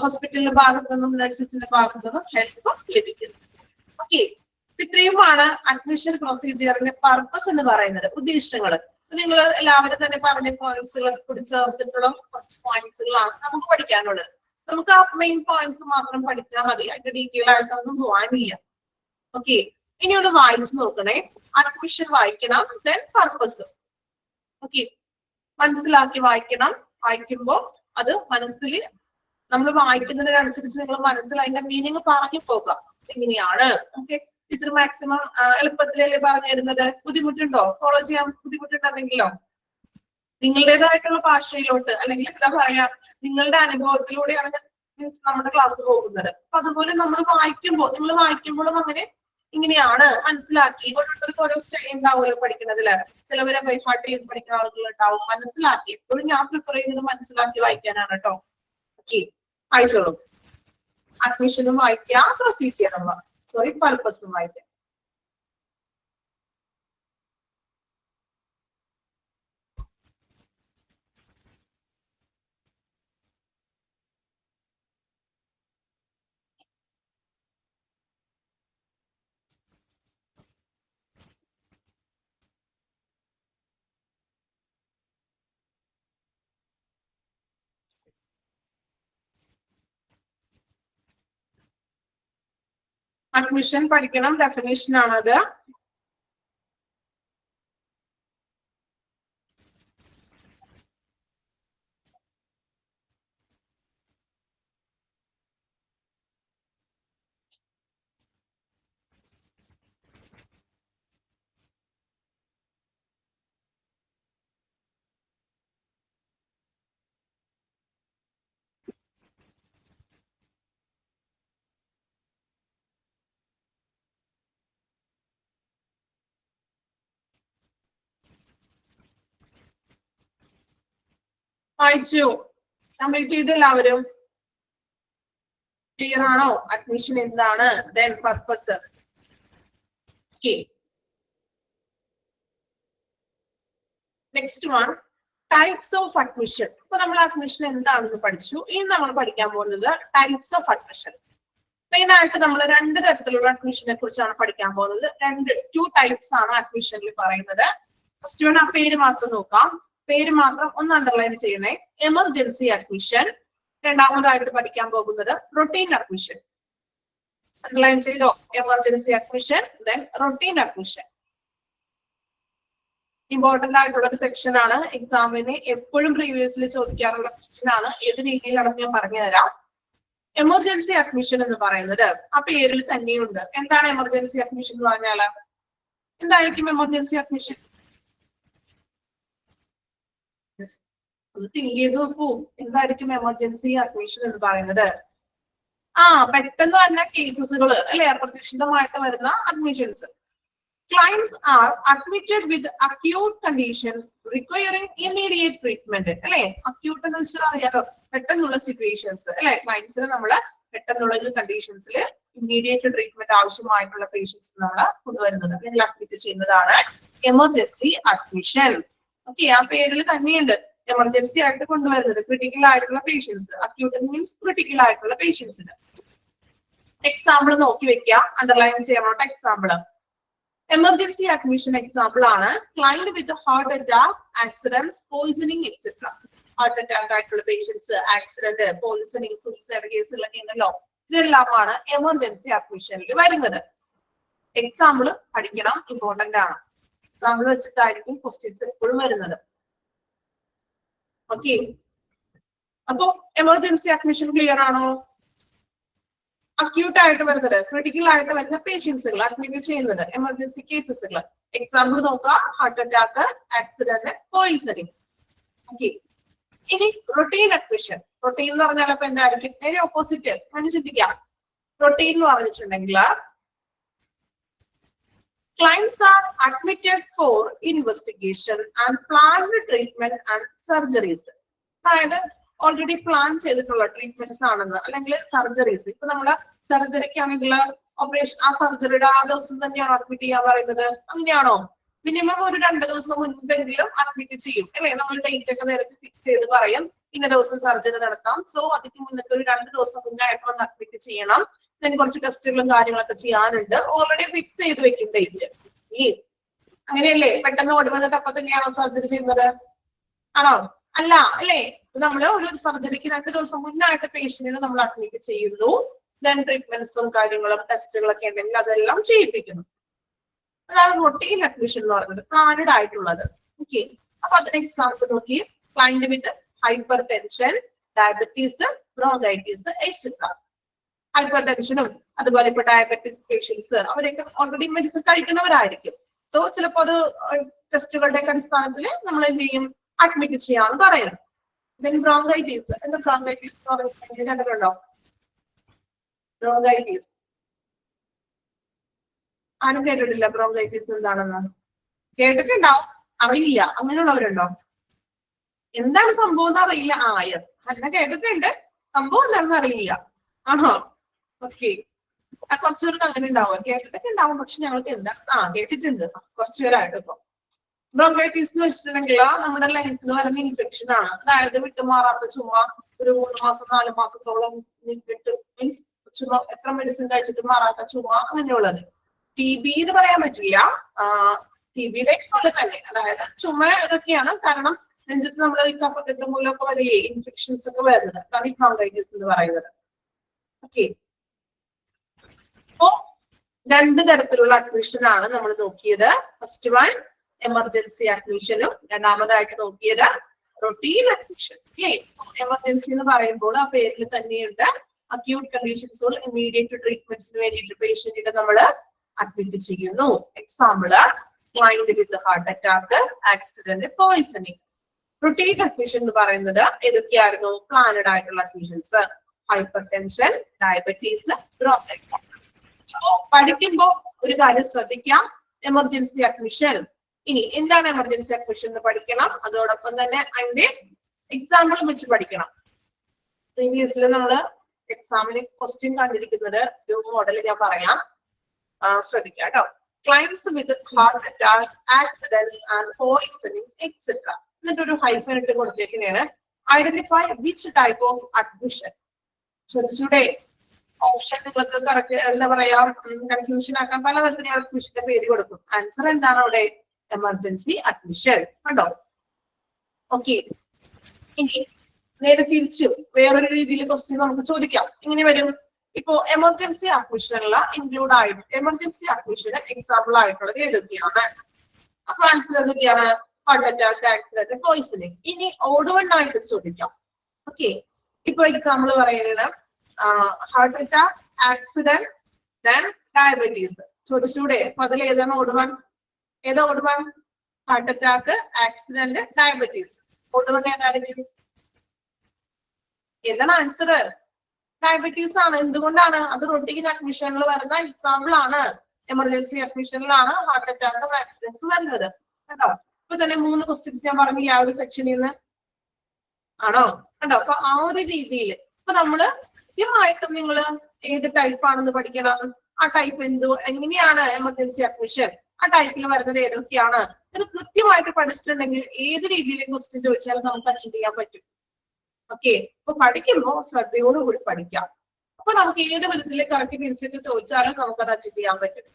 ഹോസ്പിറ്റലിന്റെ ഭാഗത്തു നിന്നും നഴ്സസിന്റെ ഭാഗത്തു നിന്നും ഹെൽപ്പ് ലഭിക്കുന്നു. ഓക്കെ, ഇത്രയുമാണ് അഡ്മിഷൻ പ്രൊസീജിയറിന്റെ പർപ്പസ് എന്ന് പറയുന്നത്, ഉദ്ദേശങ്ങൾ. നിങ്ങൾ എല്ലാവരും തന്നെ പറഞ്ഞ പോയിന്റ്സുകൾ കൂടി ചേർത്തിട്ടുള്ള കുറച്ച് പോയിന്റ്സുകളാണ് നമുക്ക് പഠിക്കാനുള്ളത്. നമുക്ക് ആ മെയിൻ പോയിന്റ്സ് മാത്രം പഠിച്ചാൽ മതി, അതിന്റെ ഡീറ്റെയിൽ ആയിട്ടൊന്നും പോകാനില്ല. ഓക്കെ, ഇനി ഒന്ന് വായിച്ചു നോക്കണേ. അഡ്മിഷൻ വായിക്കണം, ദെൻ പർപ്പസ്. ഓക്കെ, മനസ്സിലാക്കി വായിക്കണം. വായിക്കുമ്പോ അത് മനസ്സിൽ നമ്മൾ വായിക്കുന്നതിനനുസരിച്ച് നിങ്ങൾ മനസ്സിൽ അതിന്റെ മീനിങ് പറഞ്ഞു പോകാം. എങ്ങനെയാണ് ഓക്കെ. ടീച്ചർ മാക്സിമം എളുപ്പത്തിലല്ലേ പറഞ്ഞു തരുന്നത്, ബുദ്ധിമുട്ടുണ്ടോ? ഫോളോ ചെയ്യാൻ ബുദ്ധിമുട്ടുണ്ടെങ്കിലോ നിങ്ങളുടേതായിട്ടുള്ള ഭാഷയിലോട്ട് അല്ലെങ്കിൽ എന്താ പറയാ നിങ്ങളുടെ അനുഭവത്തിലൂടെയാണ് നമ്മുടെ ക്ലാസ് പോകുന്നത്. അപ്പൊ അതുപോലെ നമ്മൾ നിങ്ങൾ വായിക്കുമ്പോഴും അങ്ങനെ ഇങ്ങനെയാണ് മനസ്സിലാക്കി. ഓരോരുത്തർക്കും ഓരോ സ്റ്റൈൽ ഉണ്ടാവുമല്ലോ പഠിക്കുന്നതില്. ചിലവരെ ബൈഹാർട്ട് ചെയ്ത് പഠിക്കുന്ന ആളുകൾ ഉണ്ടാവും. മനസ്സിലാക്കി എപ്പോഴും ഞാൻ പ്രിഫർ ചെയ്യുന്നത് മനസ്സിലാക്കി വായിക്കാനാണ് കേട്ടോ. ഓക്കെ, അയച്ചോളൂ. അഡ്മിഷനും വായിക്കാം, പ്രൊസീജിയറും പർപ്പസും വായിക്കാം. അഡ്മിഷൻ പഠിക്കണം, ഡെഫിനേഷൻ ആണത്. വായിച്ചു കംപ്ലീറ്റ് ചെയ്തു എല്ലാവരും? ക്ലിയർ ആണോ? അഡ്മിഷൻ എന്താണ്, then purpose. Okay, next one types of admission. ഇപ്പൊ നമ്മൾ അഡ്മിഷൻ എന്താണെന്ന് പഠിച്ചു. ഇനി നമ്മൾ പഠിക്കാൻ പോകുന്നത് ടൈപ്സ് ഓഫ് അഡ്മിഷൻ. മെയിൻ ആയിട്ട് നമ്മൾ രണ്ട് തരത്തിലുള്ള അഡ്മിഷനെ കുറിച്ചാണ് പഠിക്കാൻ പോകുന്നത്. ടു ടൈപ്സ് ആണ് അഡ്മിഷനിൽ പറയുന്നത്. ഫസ്റ്റ് വൺ ആ പേര് മാത്രം നോക്കാം. പേര് മാത്രം ഒന്ന് അണ്ടർലൈൻ ചെയ്യണേ. Emergency admission. രണ്ടാമതായിട്ട് പഠിക്കാൻ പോകുന്നത് റൊട്ടീൻ അഡ്മിഷൻ. അണ്ടർലൈൻ ചെയ്തോ? Emergency admission, then routine admission. Important ആയിട്ടുള്ള ഒരു സെക്ഷൻ ആണ്. എക്സാമിന് എപ്പോഴും പ്രീവിയസ്ലി ചോദിക്കാറുള്ള ക്വസ്റ്റ്യൻ ആണ്. ഏത് രീതിയിലാണെന്ന് ഞാൻ പറഞ്ഞു തരാം. എമർജൻസി അഡ്മിഷൻ എന്ന് പറയുന്നത് ആ പേരിൽ തന്നെയുണ്ട്. എന്താണ് എമർജൻസി അഡ്മിഷൻ എന്ന് പറഞ്ഞാല്? എന്തായിരിക്കും എമർജൻസി അഡ്മിഷൻ? ഒന്ന് തിങ്ക് ചെയ്ത് നോക്കൂ. എന്തായിരിക്കും എമർജൻസി അഡ്മിഷൻ എന്ന് പറയുന്നത്? പെട്ടെന്ന് തന്നെ കേസസുകൾ അല്ലെ, അപ്രതീക്ഷിതമായിട്ട് വരുന്ന admissions. Clients are admitted with acute conditions requiring immediate treatment. അല്ലെ, അക്യൂട്ട് എന്ന് വെച്ചാൽ അറിയാലോ, പെട്ടെന്നുള്ള സിറ്റുവേഷൻസ് അല്ലെ. ക്ലയൻസിന് നമ്മള് പെട്ടെന്നുള്ള കണ്ടീഷൻസിൽ ഇമ്മീഡിയറ്റ് ട്രീറ്റ്മെന്റ് ആവശ്യമായിട്ടുള്ള പേഷ്യൻസ് നമ്മൾ കൊണ്ടുവരുന്നത് അല്ലെങ്കിൽ അഡ്മിറ്റ് ചെയ്യുന്നതാണ് എമർജൻസി അഡ്മിഷൻ. ഓക്കെ, ആ പേരിൽ തന്നെയുണ്ട് എമർജൻസി ആയിട്ട് കൊണ്ടുവരുന്നത് ക്രിട്ടിക്കൽ ആയിട്ടുള്ള പേഷ്യൻസ്. അക്യൂട്ട് മീൻസ് ക്രിട്ടിക്കൽ ആയിട്ടുള്ള പേഷ്യൻസിന്. എക്സാമ്പിൾ നോക്കി വെക്കുക, അണ്ടർലൈൻ ചെയ്യാനുള്ള എക്സാമ്പിൾ. എമർജൻസി അഡ്മിഷൻ എക്സാമ്പിൾ ആണ് client with heart attack, accident, poisoning etcetera. Heart attack ആയിട്ടുള്ള പേഷ്യൻസ്, ആക്സിഡന്റ്, പോയിസണിങ്, സൂയിസൈഡ് കേസുകളൊക്കെ ഉണ്ടല്ലോ. ഇതെല്ലാമാണ് എമർജൻസി അഡ്മിഷനിൽ വരുന്നത്. എക്സാമ്പിൾ പഠിക്കണം, ഇമ്പോർട്ടന്റ് ആണ്. എക്സാമ്പിൾ വെച്ചിട്ടായിരിക്കും ക്വസ്റ്റ്യൻസ് എപ്പോഴും വരുന്നത്. ഓക്കെ, അപ്പൊ എമർജൻസി അഡ്മിഷൻ ക്ലിയർ ആണോ? അക്യൂട്ട് ആയിട്ട് വരുന്നത്, ക്രിട്ടിക്കൽ ആയിട്ട് വരുന്ന പേഷ്യൻസുകൾ അഡ്മിറ്റ് ചെയ്യുന്നത്, എമർജൻസി കേസസുകൾ. എക്സാമ്പിൾ നോക്കുക, heart attack, accident, poisoning. Okay, ഇനി റൊട്ടീൻ അഡ്മിഷൻ. റൊട്ടീൻ എന്ന് പറഞ്ഞാൽ അപ്പൊ എന്തായിരിക്കും? നേരെ ഓപ്പോസിറ്റ്. അങ്ങനെ ചിന്തിക്കാം. റൊട്ടീൻ എന്ന് പറഞ്ഞിട്ടുണ്ടെങ്കിൽ clients are admitted for investigation and planned treatment and surgeries. അതായത് ഓൾറെഡി പ്ലാൻ ചെയ്തിട്ടുള്ള ട്രീറ്റ്മെന്റ്സ് ആണെന്ന്, അല്ലെങ്കിൽ സർജറീസ്. ഇപ്പൊ നമ്മള് സർജറിക്കാണെങ്കിൽ ഓപ്പറേഷൻ, ആ സർജറിയുടെ ആ ദിവസം തന്നെയാണ് അഡ്മിറ്റ് ചെയ്യാൻ പറയുന്നത്. അങ്ങനെയാണോ? മിനിമം ഒരു 2 ദിവസം മുൻപെങ്കിലും അഡ്മിറ്റ് ചെയ്യും അല്ലെ. നമ്മൾ ഡേറ്റ് ഒക്കെ നേരത്തെ ഫിക്സ് ചെയ്ത് പറയും, ഇന്ന ദിവസം സർജറി നടത്താം. സോ അതിന് മുന്നത്തെ ഒരു 2 ദിവസം മുന്നായിട്ട് വന്ന് അഡ്മിറ്റ് ചെയ്യണം. then കുറച്ച് ടെസ്റ്റുകളും കാര്യങ്ങളൊക്കെ ചെയ്യാനുണ്ട്. ഓൾറെഡി ഫിക്സ് ചെയ്ത് വെക്കും ഡേറ്റ്. അങ്ങനെയല്ലേ? പെട്ടെന്ന് ഓടി വന്നിട്ട് അപ്പൊ തന്നെയാണോ സർജറി ചെയ്യുന്നത്? ആണോ? അല്ല അല്ലേ. നമ്മൾ ഒരു സർജറിക്ക് 2 ദിവസം മുന്നായിട്ട് പേഷ്യന്റിനെ നമ്മൾ അഡ്മിറ്റ് ചെയ്യുന്നു. ദെൻ ട്രീറ്റ്മെന്റ്സും കാര്യങ്ങളും ടെസ്റ്റുകളൊക്കെ ഉണ്ടെങ്കിൽ അതെല്ലാം ചെയ്യിപ്പിക്കുന്നു. അതാണ് റൊട്ടീൻ അഡ്മിഷൻ എന്ന് പറയുന്നത്, പ്ലാനഡ് ആയിട്ടുള്ളത്. ഓക്കെ, അപ്പൊ അതിന് എക്സാമ്പിൾ നോക്കി. Client with hypertension, diabetes, bronchitis etcetera. ഹൈപ്പർ ടെൻഷനും അതുപോലെ ഇപ്പൊ ഡയബറ്റിസ് പേഷ്യൻസ് അവരൊക്കെ ഓൾറെഡി മെഡിസിൻ കഴിക്കുന്നവരായിരിക്കും. സോ ചിലപ്പോൾ അത് ടെസ്റ്റുകളുടെ അടിസ്ഥാനത്തിൽ നമ്മൾ എന്ത് ചെയ്യും? അഡ്മിറ്റ് ചെയ്യാന്ന് പറയുന്നു. Then bronchitis. എന്താ ബ്രോങ്കൈറ്റിസ് എന്ന് പറഞ്ഞിട്ടുണ്ടെങ്കിൽ കണ്ടിട്ടുണ്ടോ? ബ്രോങ്കൈറ്റിസ് ആരും കേട്ടിട്ടില്ല. ബ്രോങ്കൈറ്റിസ് എന്താണെന്ന് കേട്ടിട്ടുണ്ടാവും, അറിയില്ല. അങ്ങനെയുള്ളവരുണ്ടോ? എന്താണ് സംഭവം എന്ന് അറിയില്ല. യെസ്, അങ്ങനെ കേട്ടിട്ടുണ്ട്, സംഭവം എന്താണെന്ന് അറിയില്ല. ആണോ? ഓക്കെ, കുറച്ചു പേർക്ക് അങ്ങനെ ഉണ്ടാവും. കേട്ടിട്ടൊക്കെ ഉണ്ടാവും, പക്ഷെ ഞങ്ങൾക്ക് എന്താ കേട്ടിട്ടുണ്ട് കുറച്ചു പേരായിട്ട്. ഇപ്പൊ ബ്രോങ്കൈറ്റിസ് എന്ന് വെച്ചിട്ടുണ്ടെങ്കിൽ നമ്മുടെ ലങ്സിന് വരുന്ന ഇൻഫെക്ഷൻ ആണ്. അതായത് വിട്ടുമാറാത്ത ചുമ, ഒരു 3 മാസം 4 മാസത്തോളം വിട്ട്, മീൻസ് ചുമ എത്ര മെഡിസിൻ കഴിച്ചിട്ട് മാറാത്ത ചുമ, അങ്ങനെയുള്ളത്. TB എന്ന് പറയാൻ പറ്റില്ല, TBയുടെ പോലെ തന്നെ. അതായത് ചുമ ഇതൊക്കെയാണ്. കാരണം നെഞ്ചത്ത് നമ്മൾ ഈ കഫക്കെട്ട് മൂലമൊക്കെ വലിയ ഇൻഫെക്ഷൻസ് ഒക്കെ വരുന്നത്. അതാണ് ഈ ബ്രോങ്കൈറ്റിസ് എന്ന് പറയുന്നത്. ഓക്കെ, അപ്പോ 2 തരത്തിലുള്ള അഡ്മിഷൻ ആണ് നമ്മൾ നോക്കിയത്. ഫസ്റ്റ് വൺ എമർജൻസി അഡ്മിഷനും, രണ്ടാമതായിട്ട് നോക്കിയത് റൊട്ടീൻ അഡ്മിഷൻ. അല്ലേ? എമർജൻസി എന്ന് പറയുമ്പോൾ ആ പേരിൽ തന്നെയുണ്ട് അക്യൂട്ട് കണ്ടീഷൻസുകൾ, ഇമ്മീഡിയറ്റ് ട്രീറ്റ്മെന്റ്സിന് വേണ്ടിയിട്ട് പേഷ്യന്റിനെ നമ്മൾ അഡ്മിറ്റ് ചെയ്യുന്നു. Example client with heart attack, accident, poisoning. Routine admission എന്ന് പറയുന്നത് ഏതൊക്കെയായിരുന്നു? പ്ലാനഡ് ആയിട്ടുള്ള admissions, hypertension, diabetes, bronchitis. അപ്പോ പഠിക്കുമ്പോ ഒരു കാര്യം ശ്രദ്ധിക്കാം, എമർജൻസി അഡ്മിഷൻ. ഇനി എന്താണ് എമർജൻസി അഡ്മിഷൻ എന്ന് പഠിക്കണം. അതോടൊപ്പം തന്നെ അതിന്റെ എക്സാമ്പിൾ വെച്ച് പഠിക്കണം. പ്രീവിയസിൽ നമ്മൾ എക്സാമിന് ക്വസ്റ്റ്യൻ കണ്ടിരിക്കുന്നത് ഒരു മോഡൽ ഞാൻ പറയാം, ശ്രദ്ധിക്കാം കേട്ടോ. Clients with heart attack, accidents and poisoning etcetera. എന്നിട്ടൊരു ഹൈഫൻ ഇട്ട് കൊടുത്തേക്കുന്നതാണ് identify which type of admission. ചോദിച്ചൂടെ? ഓപ്ഷൻ നിങ്ങൾക്ക് കറക്റ്റ് എന്താ പറയാ, കൺഫ്യൂഷൻ ആക്കാൻ പലതരത്തിലുള്ള അഡ്മിഷന്റെ പേര് കൊടുക്കും. ആൻസർ എന്താണ് അവിടെ? Emergency admission. കണ്ടോ? ഓക്കെ. ഇനി നേരെ തിരിച്ചു വേറൊരു രീതിയിൽ ക്വസ്റ്റ്യൻ നമുക്ക് ചോദിക്കാം. ഇങ്ങനെ വരും. ഇപ്പോ എമർജൻസി അഡ്മിഷനുള്ള ഇൻക്ലൂഡ് ആയിട്ട് എമർജൻസി അഡ്മിഷന് എക്സാമ്പിൾ ആയിട്ടുള്ളത് ഏതൊക്കെയാണ്? അപ്പൊ ആൻസർ എന്തൊക്കെയാണ്? Heart attack, accident, poisoning. ഇനി ഓഡ് വൺ ആയിട്ട് ചോദിക്കാം. ഓക്കെ. ഇപ്പൊ എക്സാമ്പിൾ പറയുന്നത് heart attack, accident, then diabetes. ചോദിച്ചൂടെ? അപ്പൊ അതിൽ ഏതാണ് ഓഡ് വൺ? ഏതാ odd one? Heart attack, accident, diabetes. Odd one ഏതായിരിക്കും? എന്താണ് ആൻസർ? ഡയബറ്റീസ് ആണ്. എന്തുകൊണ്ടാണ്? അത് റൊട്ടീൻ അഡ്മിഷനിൽ വരുന്ന എക്സാമ്പിൾ ആണ്. എമർജൻസി അഡ്മിഷനിലാണ് ഹാർട്ട് അറ്റാക്കും ആക്സിഡൻസും വരുന്നത്. കേട്ടോ? ഇപ്പൊ തന്നെ 3 ക്വസ്റ്റ്യൻസ് ഞാൻ പറഞ്ഞു ആ ഒരു സെക്ഷനിൽ നിന്ന്. ആണോ? കണ്ടോ? അപ്പൊ ആ ഒരു രീതിയിൽ ഇപ്പൊ നമ്മള് കൃത്യമായിട്ടും നിങ്ങൾ ഏത് ടൈപ്പ് ആണെന്ന് പഠിക്കണം. ആ ടൈപ്പ് എങ്ങനെയാണ് എമർജൻസി അഡ്മിഷൻ, ആ ടൈപ്പിൽ വരുന്നത് ഏതൊക്കെയാണ്, ഇത് കൃത്യമായിട്ട് പഠിച്ചിട്ടുണ്ടെങ്കിൽ ഏത് രീതിയിലും ക്വസ്റ്റ്യൻ ചോദിച്ചാലും നമുക്ക് അറ്റൻഡ് ചെയ്യാൻ പറ്റും. ഓക്കെ. അപ്പൊ പഠിക്കുമ്പോൾ ശ്രദ്ധയോടുകൂടി പഠിക്കാം. അപ്പൊ നമുക്ക് ഏത് വിധത്തിൽ കറക്റ്റ് തിരിച്ചിട്ട് ചോദിച്ചാലും നമുക്കത് അറ്റൻഡ് ചെയ്യാൻ പറ്റും.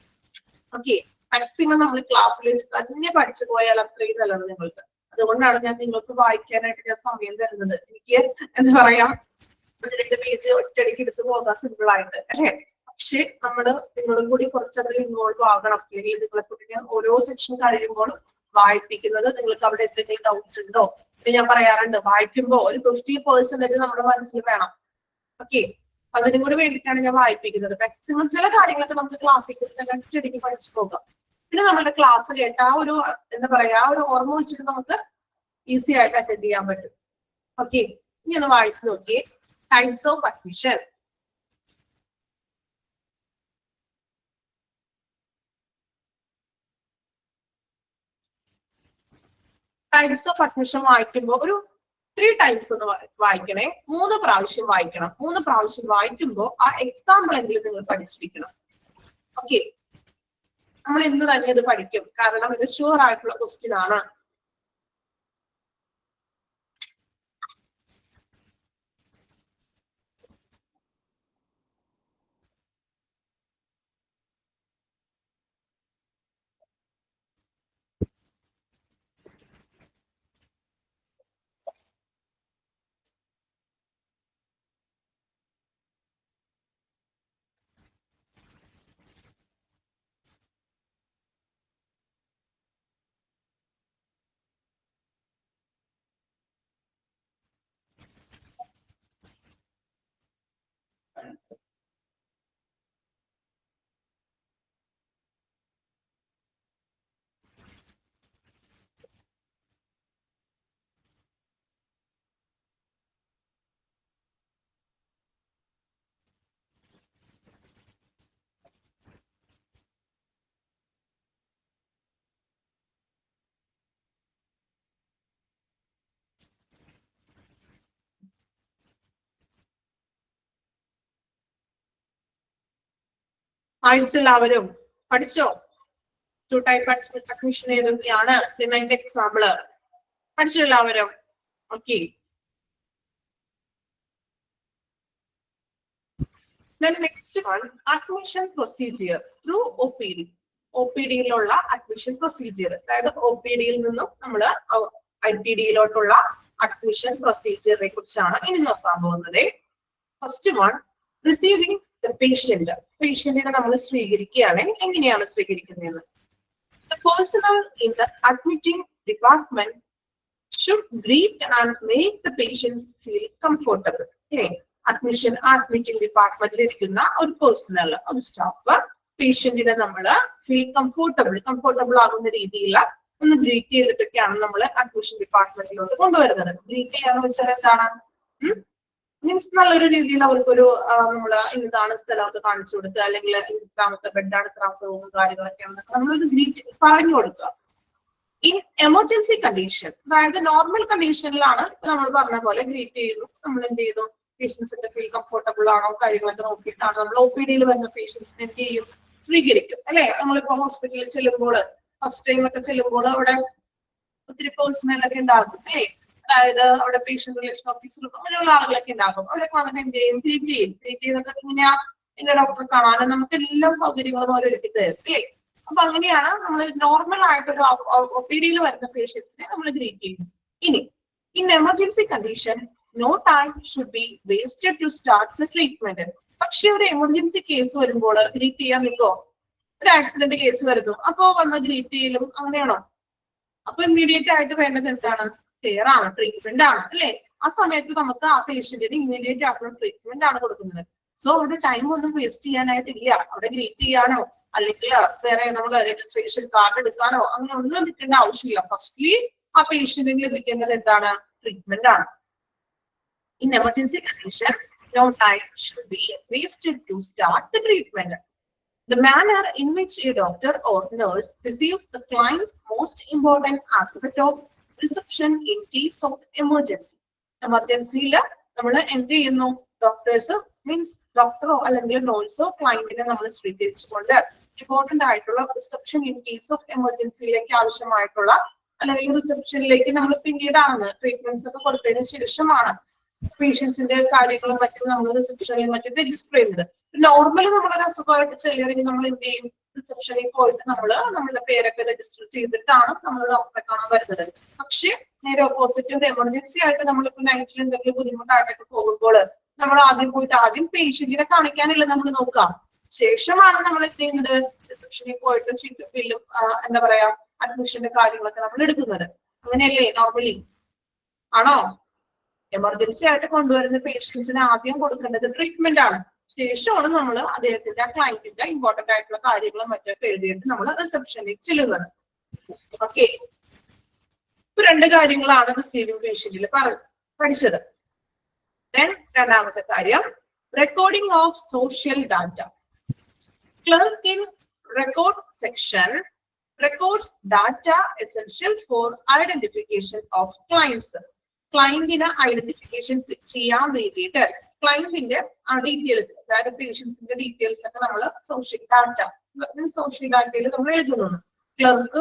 ഓക്കെ. മാക്സിമം നമ്മൾ ക്ലാസ്സിൽ വെച്ച് തന്നെ പഠിച്ചു പോയാൽ അത്രയും നല്ലത് നിങ്ങൾക്ക്. അതുകൊണ്ടാണ് ഞാൻ നിങ്ങൾക്ക് വായിക്കാനായിട്ട് ഞാൻ സമയം തരുന്നത്. എനിക്ക് എന്താ പറയാ, 2 പേജ് ഒറ്റയടിക്ക് എടുത്ത് പോകാൻ സിമ്പിൾ ആയിട്ട്, അല്ലെ? പക്ഷെ നമ്മള് നിങ്ങളും കൂടി കുറച്ചധികം ഇൻവോൾവ് ആകണം. അല്ലെങ്കിൽ നിങ്ങളെ കൂടി ഓരോ സെക്ഷൻ കഴിയുമ്പോൾ വായിപ്പിക്കുന്നത് നിങ്ങൾക്ക് അവിടെ എന്തെങ്കിലും ഡൗട്ട് ഉണ്ടോ? ഞാൻ പറയാറുണ്ട്, വായിക്കുമ്പോ ഒരു 50% നമ്മുടെ മനസ്സിൽ വേണം. ഓക്കെ. അതിനും കൂടി വേണ്ടിയിട്ടാണ് ഞാൻ വായിപ്പിക്കുന്നത്. മാക്സിമം ചില കാര്യങ്ങളൊക്കെ നമുക്ക് ക്ലാസ്സിൽ ഒറ്റയടിക്ക് പഠിച്ചു പോകാം. പിന്നെ നമ്മുടെ ക്ലാസ് കേട്ട ആ ഒരു എന്താ പറയാ, ആ ഒരു ഓർമ്മ വെച്ചിട്ട് നമുക്ക് ഈസി ആയിട്ട് അറ്റൻഡ് ചെയ്യാൻ പറ്റും. ഓക്കെ. ഇനി ഒന്ന് വായിച്ചു നോക്കിയേ. Types of admission. Types of admission വായിക്കുമ്പോൾ ഒരു 3 ടൈപ്സ് ഒന്ന് വായിക്കണേ. 3 പ്രാവശ്യം വായിക്കണം. 3 പ്രാവശ്യം വായിക്കുമ്പോൾ ആ എക്സാമ്പിൾ എങ്കിലും നിങ്ങൾ പഠിച്ചിരിക്കണം. ഓക്കെ. നമ്മൾ ഇന്ന് തന്നെ ഇത് പഠിക്കും, കാരണം ഇത് ഷുവർ ആയിട്ടുള്ള ക്വസ്റ്റ്യൻ ആണ്. വായിച്ചെല്ലാവരും പഠിച്ചോ? 2 ടൈപ്പ് അഡ്മിഷൻ ഏതൊക്കെയാണ്? പിന്നെ അതിന്റെ എക്സാമ്പിള് പഠിച്ചോ എല്ലാവരും? Okay. Then next one, admission procedure through OPD. OPD-യിലുള്ള അഡ്മിഷൻ പ്രൊസീജിയർ, അതായത് OPD-യിൽ നിന്നും നമ്മൾ IPD-യിലോട്ടുള്ള അഡ്മിഷൻ പ്രൊസീജിയറിനെ കുറിച്ചാണ് ഇനി നോക്കാൻ പോകുന്നത്. First one, receiving the patient. പേഷ്യന്റിനെ നമ്മൾ സ്വീകരിക്കുകയാണ്. എങ്ങനെയാണ് സ്വീകരിക്കുന്നത്? The personnel in the admitting department should greet and make the patients feel comfortable. Admitting ഡിപ്പാർട്ട്മെന്റിൽ ഇരിക്കുന്ന ഒരു പേഴ്സണൽ, ഒരു സ്റ്റാഫ് പേഷ്യന്റിനെ നമ്മൾ ഫീൽ കംഫോർട്ടബിൾ ആകുന്ന രീതിയിൽ ഒന്ന് ഗ്രീറ്റ് ചെയ്തിട്ടൊക്കെയാണ് നമ്മൾ അഡ്മിഷൻ ഡിപ്പാർട്ട്മെന്റിലോട്ട് കൊണ്ടുവരുന്നത്. ഗ്രീറ്റ് ചെയ്യാന്ന് വെച്ചാൽ എന്താണ്? മീൻസ് നല്ലൊരു രീതിയിൽ അവർക്കൊരു നമ്മള് ഇന്നതാണ് സ്ഥലമൊക്കെ കാണിച്ചു കൊടുക്കുക, അല്ലെങ്കിൽ ഇത്രാമത്തെ ബെഡാണ്, ഇത്രാമത്തെ റൂമും കാര്യങ്ങളൊക്കെയാണ് നമ്മളൊരു ഗ്രീറ്റ് പറഞ്ഞു കൊടുക്കുക. ഇൻ എമർജൻസി കണ്ടീഷൻ, അതായത് നോർമൽ കണ്ടീഷനിലാണ് നമ്മൾ പറഞ്ഞ പോലെ ഗ്രീറ്റ് ചെയ്യുന്നു, നമ്മൾ എന്ത് ചെയ്യുന്നു, പേഷ്യൻസിന്റെ ഫീൽ കംഫർട്ടബിൾ ആണോ കാര്യങ്ങളൊക്കെ നോക്കിയിട്ടാണ് നമ്മൾ ഒ പി ഡിയിൽ വരുന്ന പേഷ്യൻസിനെ എന്ത് ചെയ്യും, സ്വീകരിക്കും അല്ലെ. നമ്മളിപ്പോ ഹോസ്പിറ്റലിൽ ചെല്ലുമ്പോൾ ഫസ്റ്റ് ടൈം ഒക്കെ ചെല്ലുമ്പോൾ അവിടെ ഒത്തിരി പേഴ്സണൽ ഒക്കെ ഉണ്ടാകും അല്ലേ, അതായത് അവിടെ പേഷ്യന്റ് റിലേഷൻ ഓഫീസറും അങ്ങനെയുള്ള ആളുകളൊക്കെ ഉണ്ടാകും. അവരൊക്കെ വന്നിട്ട് എന്ത് ചെയ്യും, ട്രീറ്റ് ചെയ്തൊക്കെ ഇങ്ങനെ എന്റെ ഡോക്ടറെ കാണാനും നമുക്ക് എല്ലാ സൗകര്യങ്ങളും അവർ ഒരുക്കി തരും അല്ലേ. അപ്പൊ അങ്ങനെയാണ് നമ്മൾ നോർമൽ ആയിട്ടൊരു ഒ പി ഡിയിൽ വരുന്ന പേഷ്യൻസിനെ നമ്മൾ ഗ്രീറ്റ് ചെയ്യുന്നത്. ഇനി in emergency condition no time should be wasted to start the treatment. പക്ഷെ ഒരു എമർജൻസി കേസ് വരുമ്പോൾ ഗ്രീറ്റ് ചെയ്യാൻ നിൽക്കോ, ഒരു ആക്സിഡന്റ് കേസ് വരുന്നു അപ്പോ വന്ന് ഗ്രീറ്റ് ചെയ്യലും അങ്ങനെയാണോ? അപ്പൊ ഇമ്മീഡിയറ്റ് ആയിട്ട് വേണ്ടത് എന്താണ്, കെയർ ആണ്, ട്രീറ്റ്മെന്റ് ആണ് അല്ലെ. ആ സമയത്ത് നമുക്ക് ആ പേഷ്യന്റിന് ഇമ്മീഡിയറ്റ് ആയിട്ടുള്ള ട്രീറ്റ്മെന്റ് ആണ് കൊടുക്കുന്നത്. സോ അവിടെ ടൈം ഒന്നും വേസ്റ്റ് ചെയ്യാനായിട്ടില്ല. അവിടെ ഗ്രീറ്റ് ചെയ്യാനോ അല്ലെങ്കിൽ വേറെ നമ്മൾ രജിസ്ട്രേഷൻ കാർഡ് എടുക്കാനോ അങ്ങനെ ഒന്നും നിൽക്കേണ്ട ആവശ്യമില്ല. ഫസ്റ്റ്ലി ആ പേഷ്യന്റിന് ലഭിക്കേണ്ടത് എന്താണ്, ട്രീറ്റ്മെന്റ് ആണ്. In emergency condition no time should be wasted to start the treatment. The manner in which a doctor or nurse receives the client's most important aspect of reception in case of emergency. എമർജൻസിയിൽ നമ്മൾ എന്ത് ചെയ്യുന്നു, doctors means ഡോക്ടറോ അല്ലെങ്കിൽ നേഴ്സോ ക്ലയന്റിനെ നമ്മൾ സ്വീകരിച്ചുകൊണ്ട് important ആയിട്ടുള്ള reception in case of എമർജൻസിയിലേക്ക് ആവശ്യമായിട്ടുള്ള അല്ലെങ്കിൽ റിസപ്ഷനിലേക്ക് നമ്മൾ പിന്നീടാണ് ട്രീറ്റ്മെന്റ്സ് ഒക്കെ കൊടുത്തതിന് ശേഷമാണ് പേഷ്യൻസിന്റെ കാര്യങ്ങളും മറ്റും നമ്മൾ റിസപ്ഷനിൽ മറ്റും രജിസ്റ്റർ ചെയ്യുന്നത്. നോർമലി നമ്മളൊരു അസുഖമായിട്ട് ചെയ്യുകയാണെങ്കിൽ നമ്മൾ എന്ത് ചെയ്യും, റിസപ്ഷനിൽ പോയിട്ട് നമ്മളുടെ പേരൊക്കെ രജിസ്റ്റർ ചെയ്തിട്ടാണ് നമ്മൾ ഡോക്ടറെ കാണാൻ വരുന്നത്. പക്ഷെ നേരെ ഓപ്പോസിറ്റ് ഒരു എമർജൻസി ആയിട്ട് നമ്മളിപ്പോ നൈറ്റിൽ എന്തെങ്കിലും ബുദ്ധിമുട്ടായിട്ടൊക്കെ പോകുമ്പോൾ നമ്മൾ ആദ്യം പോയിട്ട് ആദ്യം പേഷ്യന്റിനെ കാണിക്കാനല്ല നമ്മൾ നോക്കാം, ശേഷമാണ് നമ്മൾ എന്ത് ചെയ്യുന്നത്, റിസപ്ഷനിൽ പോയിട്ട് ബില്ലും എന്താ പറയാ അഡ്മിഷന്റെ കാര്യങ്ങളൊക്കെ നമ്മൾ എടുക്കുന്നത്. അങ്ങനെയല്ലേ നോർമലി, ആണോ? എമർജൻസി ആയിട്ട് കൊണ്ടുവരുന്ന പേഷ്യൻസിന് ആദ്യം കൊടുക്കേണ്ടത് ട്രീറ്റ്മെന്റ് ആണ്. ശേഷമാണ് നമ്മൾ അദ്ദേഹത്തിന്റെ ക്ലയന്റിന്റെ ഇമ്പോർട്ടന്റ് ആയിട്ടുള്ള കാര്യങ്ങളും മറ്റൊക്കെ എഴുതിയിട്ട് നമ്മൾ റിസപ്ഷനിലേക്ക് ചെല്ലുന്നത്. ഓക്കെ, ഇപ്പൊ രണ്ട് കാര്യങ്ങളാണ് റിസീവിംഗ് പേഷ്യന്റിൽ പഠിച്ചത്. ദെൻ രണ്ടാമത്തെ കാര്യം, recording of social data. Clerk in record section records data essential for identification of clients. ക്ലയന്റിനെ ഐഡന്റിഫിക്കേഷൻ ചെയ്യാൻ വേണ്ടിയിട്ട് ക്ലയന്റിന്റെ ഡീറ്റെയിൽസ്, അതായത് പേഷ്യൻസിന്റെ ഡീറ്റെയിൽസ് ഒക്കെ നമ്മൾ സോഷ്യൽ ഡാറ്റയിൽ നമ്മൾ എഴുതുന്നു. ക്ലർക്ക്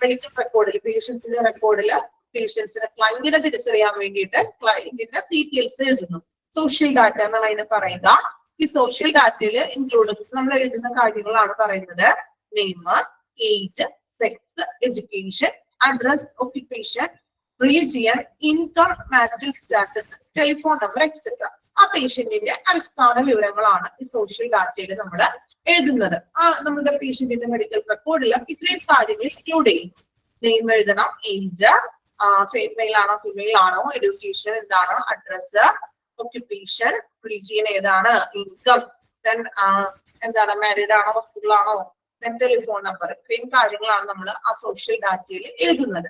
മെഡിക്കൽ റെക്കോർഡിൽ പേഷ്യൻസിന്റെ റെക്കോർഡിൽ പേഷ്യൻസിനെ ക്ലയന്റിനെ തിരിച്ചറിയാൻ വേണ്ടിയിട്ട് ക്ലയന്റിന്റെ ഡീറ്റെയിൽസ് എഴുതുന്നു. സോഷ്യൽ ഡാറ്റ എന്നാണ് അതിനെ പറയുക. ഈ സോഷ്യൽ ഡാറ്റയിൽ ഇൻക്ലൂഡ് നമ്മൾ എഴുതുന്ന കാര്യങ്ങളാണ് പറയുന്നത്: name, age, sex, education, address, occupation, region, income, marital status, telephone number etcetera. ആ പേഷ്യന്റിന്റെ അടിസ്ഥാന വിവരങ്ങളാണ് ഈ സോഷ്യൽ ഡാറ്റയിൽ നമ്മൾ എഴുതുന്നത്. നമ്മുടെ പേഷ്യന്റിന്റെ മെഡിക്കൽ റെക്കോർഡിൽ ഇത്രയും കാര്യങ്ങൾ ഇൻക്ലൂഡ് ചെയ്യും. നെയിം എഴുതണം, ഏജ്, മെയിൽ ആണോ ഫീമെയിൽ ആണോ, എഡ്യൂക്കേഷൻ എന്താണ്, അഡ്രസ്, ഓക്യുപ്പേഷൻ, റീജിയൻ ഏതാണ്, ഇൻകം, ദെൻ എന്താണ് മാരീഡ് ആണോ ഹോസ്പിറ്റൽ ആണോ, ദെൻ ടെലിഫോൺ നമ്പർ. ഇത്രയും കാര്യങ്ങളാണ് നമ്മൾ ആ സോഷ്യൽ ഡാറ്റയിൽ എഴുതുന്നത്.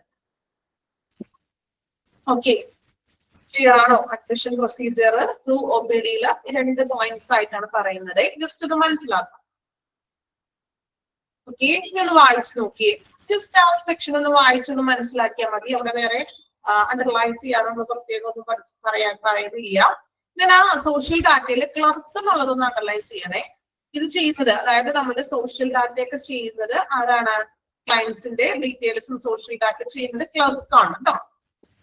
ഓക്കെ, ക്ലിയർ ആണോ? Admission procedure through O P ഡിയിൽ രണ്ട് പോയിന്റ്സ് ആയിട്ടാണ് പറയുന്നത്. ജസ്റ്റ് ഒന്ന് മനസ്സിലാക്കാം. ഓക്കെ, ഇനി ഒന്ന് വായിച്ചു നോക്കിയേ. ജസ്റ്റ് ആ ഒരു സെക്ഷൻ ഒന്ന് വായിച്ചൊന്ന് മനസ്സിലാക്കിയാൽ മതി. അവിടെ വേറെ അണ്ടർലൈൻ ചെയ്യാനൊന്ന് പ്രത്യേകം ഒന്നും പറയുന്നില്ല. ഞാൻ ആ സോഷ്യൽ ഡാറ്റയിൽ ക്ലർക്ക് എന്നുള്ളതൊന്ന് അണ്ടർലൈൻ ചെയ്യണേ. ഇത് ചെയ്യുന്നത്, അതായത് നമ്മുടെ സോഷ്യൽ ഡാറ്റ ഒക്കെ ചെയ്യുന്നത് ആരാണ്? ക്ലയൻസിന്റെ ഡീറ്റെയിൽസും സോഷ്യൽ ഡാറ്റ ചെയ്യുന്നത് ക്ലർക്കാണ് കേട്ടോ.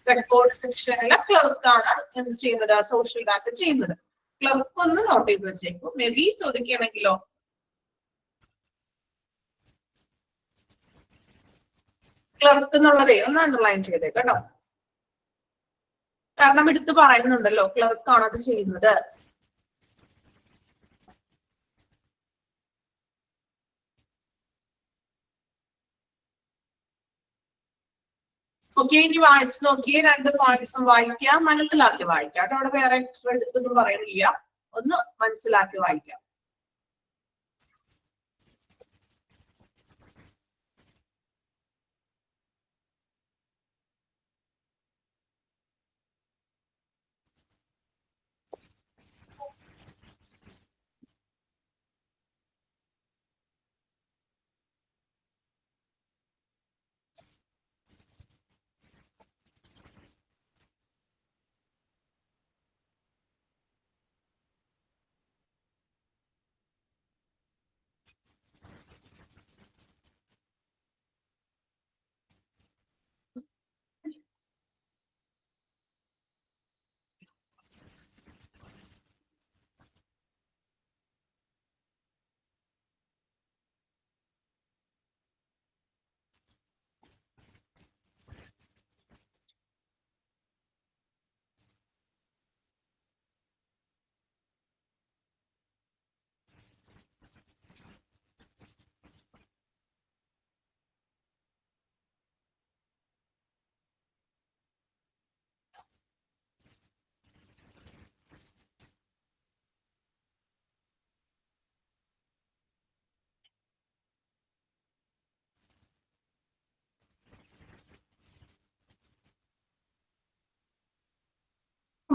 റെക്കോർഡ് സെക്ഷനിലെ ക്ലർക്കാണ് എന്ത് ചെയ്യുന്നത്? സോഷ്യൽ ഡാറ്റ ചെയ്യുന്നത്. ക്ലർക്ക് ഒന്ന് നോട്ട് ചെയ്ത് വെച്ചേക്കും. മേ ബി ചോദിക്കുകയാണെങ്കിലോ, ക്ലർക്ക് എന്നുള്ളതേ ഒന്ന് അണ്ടർലൈൻ ചെയ്തേക്ക് കേട്ടോ. കാരണം എടുത്ത് പറയുന്നുണ്ടല്ലോ ക്ലർക്കാണ് അത് ചെയ്യുന്നത്. ഓക്കെ, ഇനി വായിച്ചു നോക്കിയേ. രണ്ട് പോയിന്റ്സും വായിക്കുക, മനസ്സിലാക്കി വായിക്കാം കേട്ടോ. അവിടെ വേറെ എക്സ്ട്രാ എടുത്തൊന്നും പറയുന്നില്ല, ഒന്ന് മനസ്സിലാക്കി വായിക്കാം.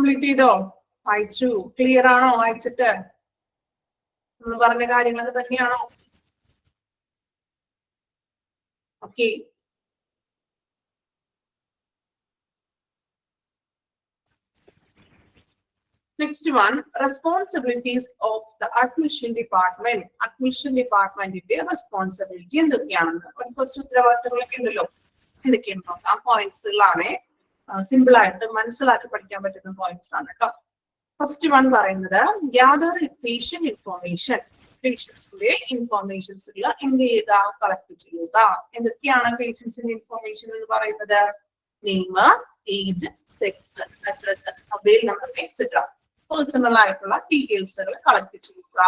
കംപ്ലീറ്റ് ചെയ്തോ? വായിച്ചു? ക്ലിയർ ആണോ വായിച്ചിട്ട്? നമ്മൾ പറഞ്ഞ കാര്യങ്ങളൊക്കെ തന്നെയാണോ? Okay. Next one, responsibilities of the admission department. Admission departmentന്റെ റെസ്പോൺസിബിലിറ്റി എന്തൊക്കെയാണെന്ന് കുറച്ച് ഉത്തരവാദിത്തങ്ങളൊക്കെ ഉണ്ടല്ലോ. എന്തൊക്കെയാണ് നോക്കാം. പോയിന്റ്സുകളാണ്. സിമ്പിൾ ആയിട്ട് മനസ്സിലാക്കി പഠിക്കാൻ പറ്റുന്ന പോയിന്റ്സ് ആണ് കേട്ടോ. ഫസ്റ്റ് വൺ പറയുന്നത് ഗ്യാദർ പേഷ്യന്റ് ഇൻഫോർമേഷൻ. പേഷ്യൻസിന്റെ ഇൻഫോർമേഷൻസുകൾ എന്ത് ചെയ്യുക? കളക്ട് ചെയ്യുക. എന്തൊക്കെയാണ് പേഷ്യൻസിന്റെ ഇൻഫോർമേഷൻ എന്ന് പറയുന്നത്? Name, age, sex, address, mobile number etcetera. Personal ആയിട്ടുള്ള ഡീറ്റെയിൽസുകൾ കളക്ട് ചെയ്യുക.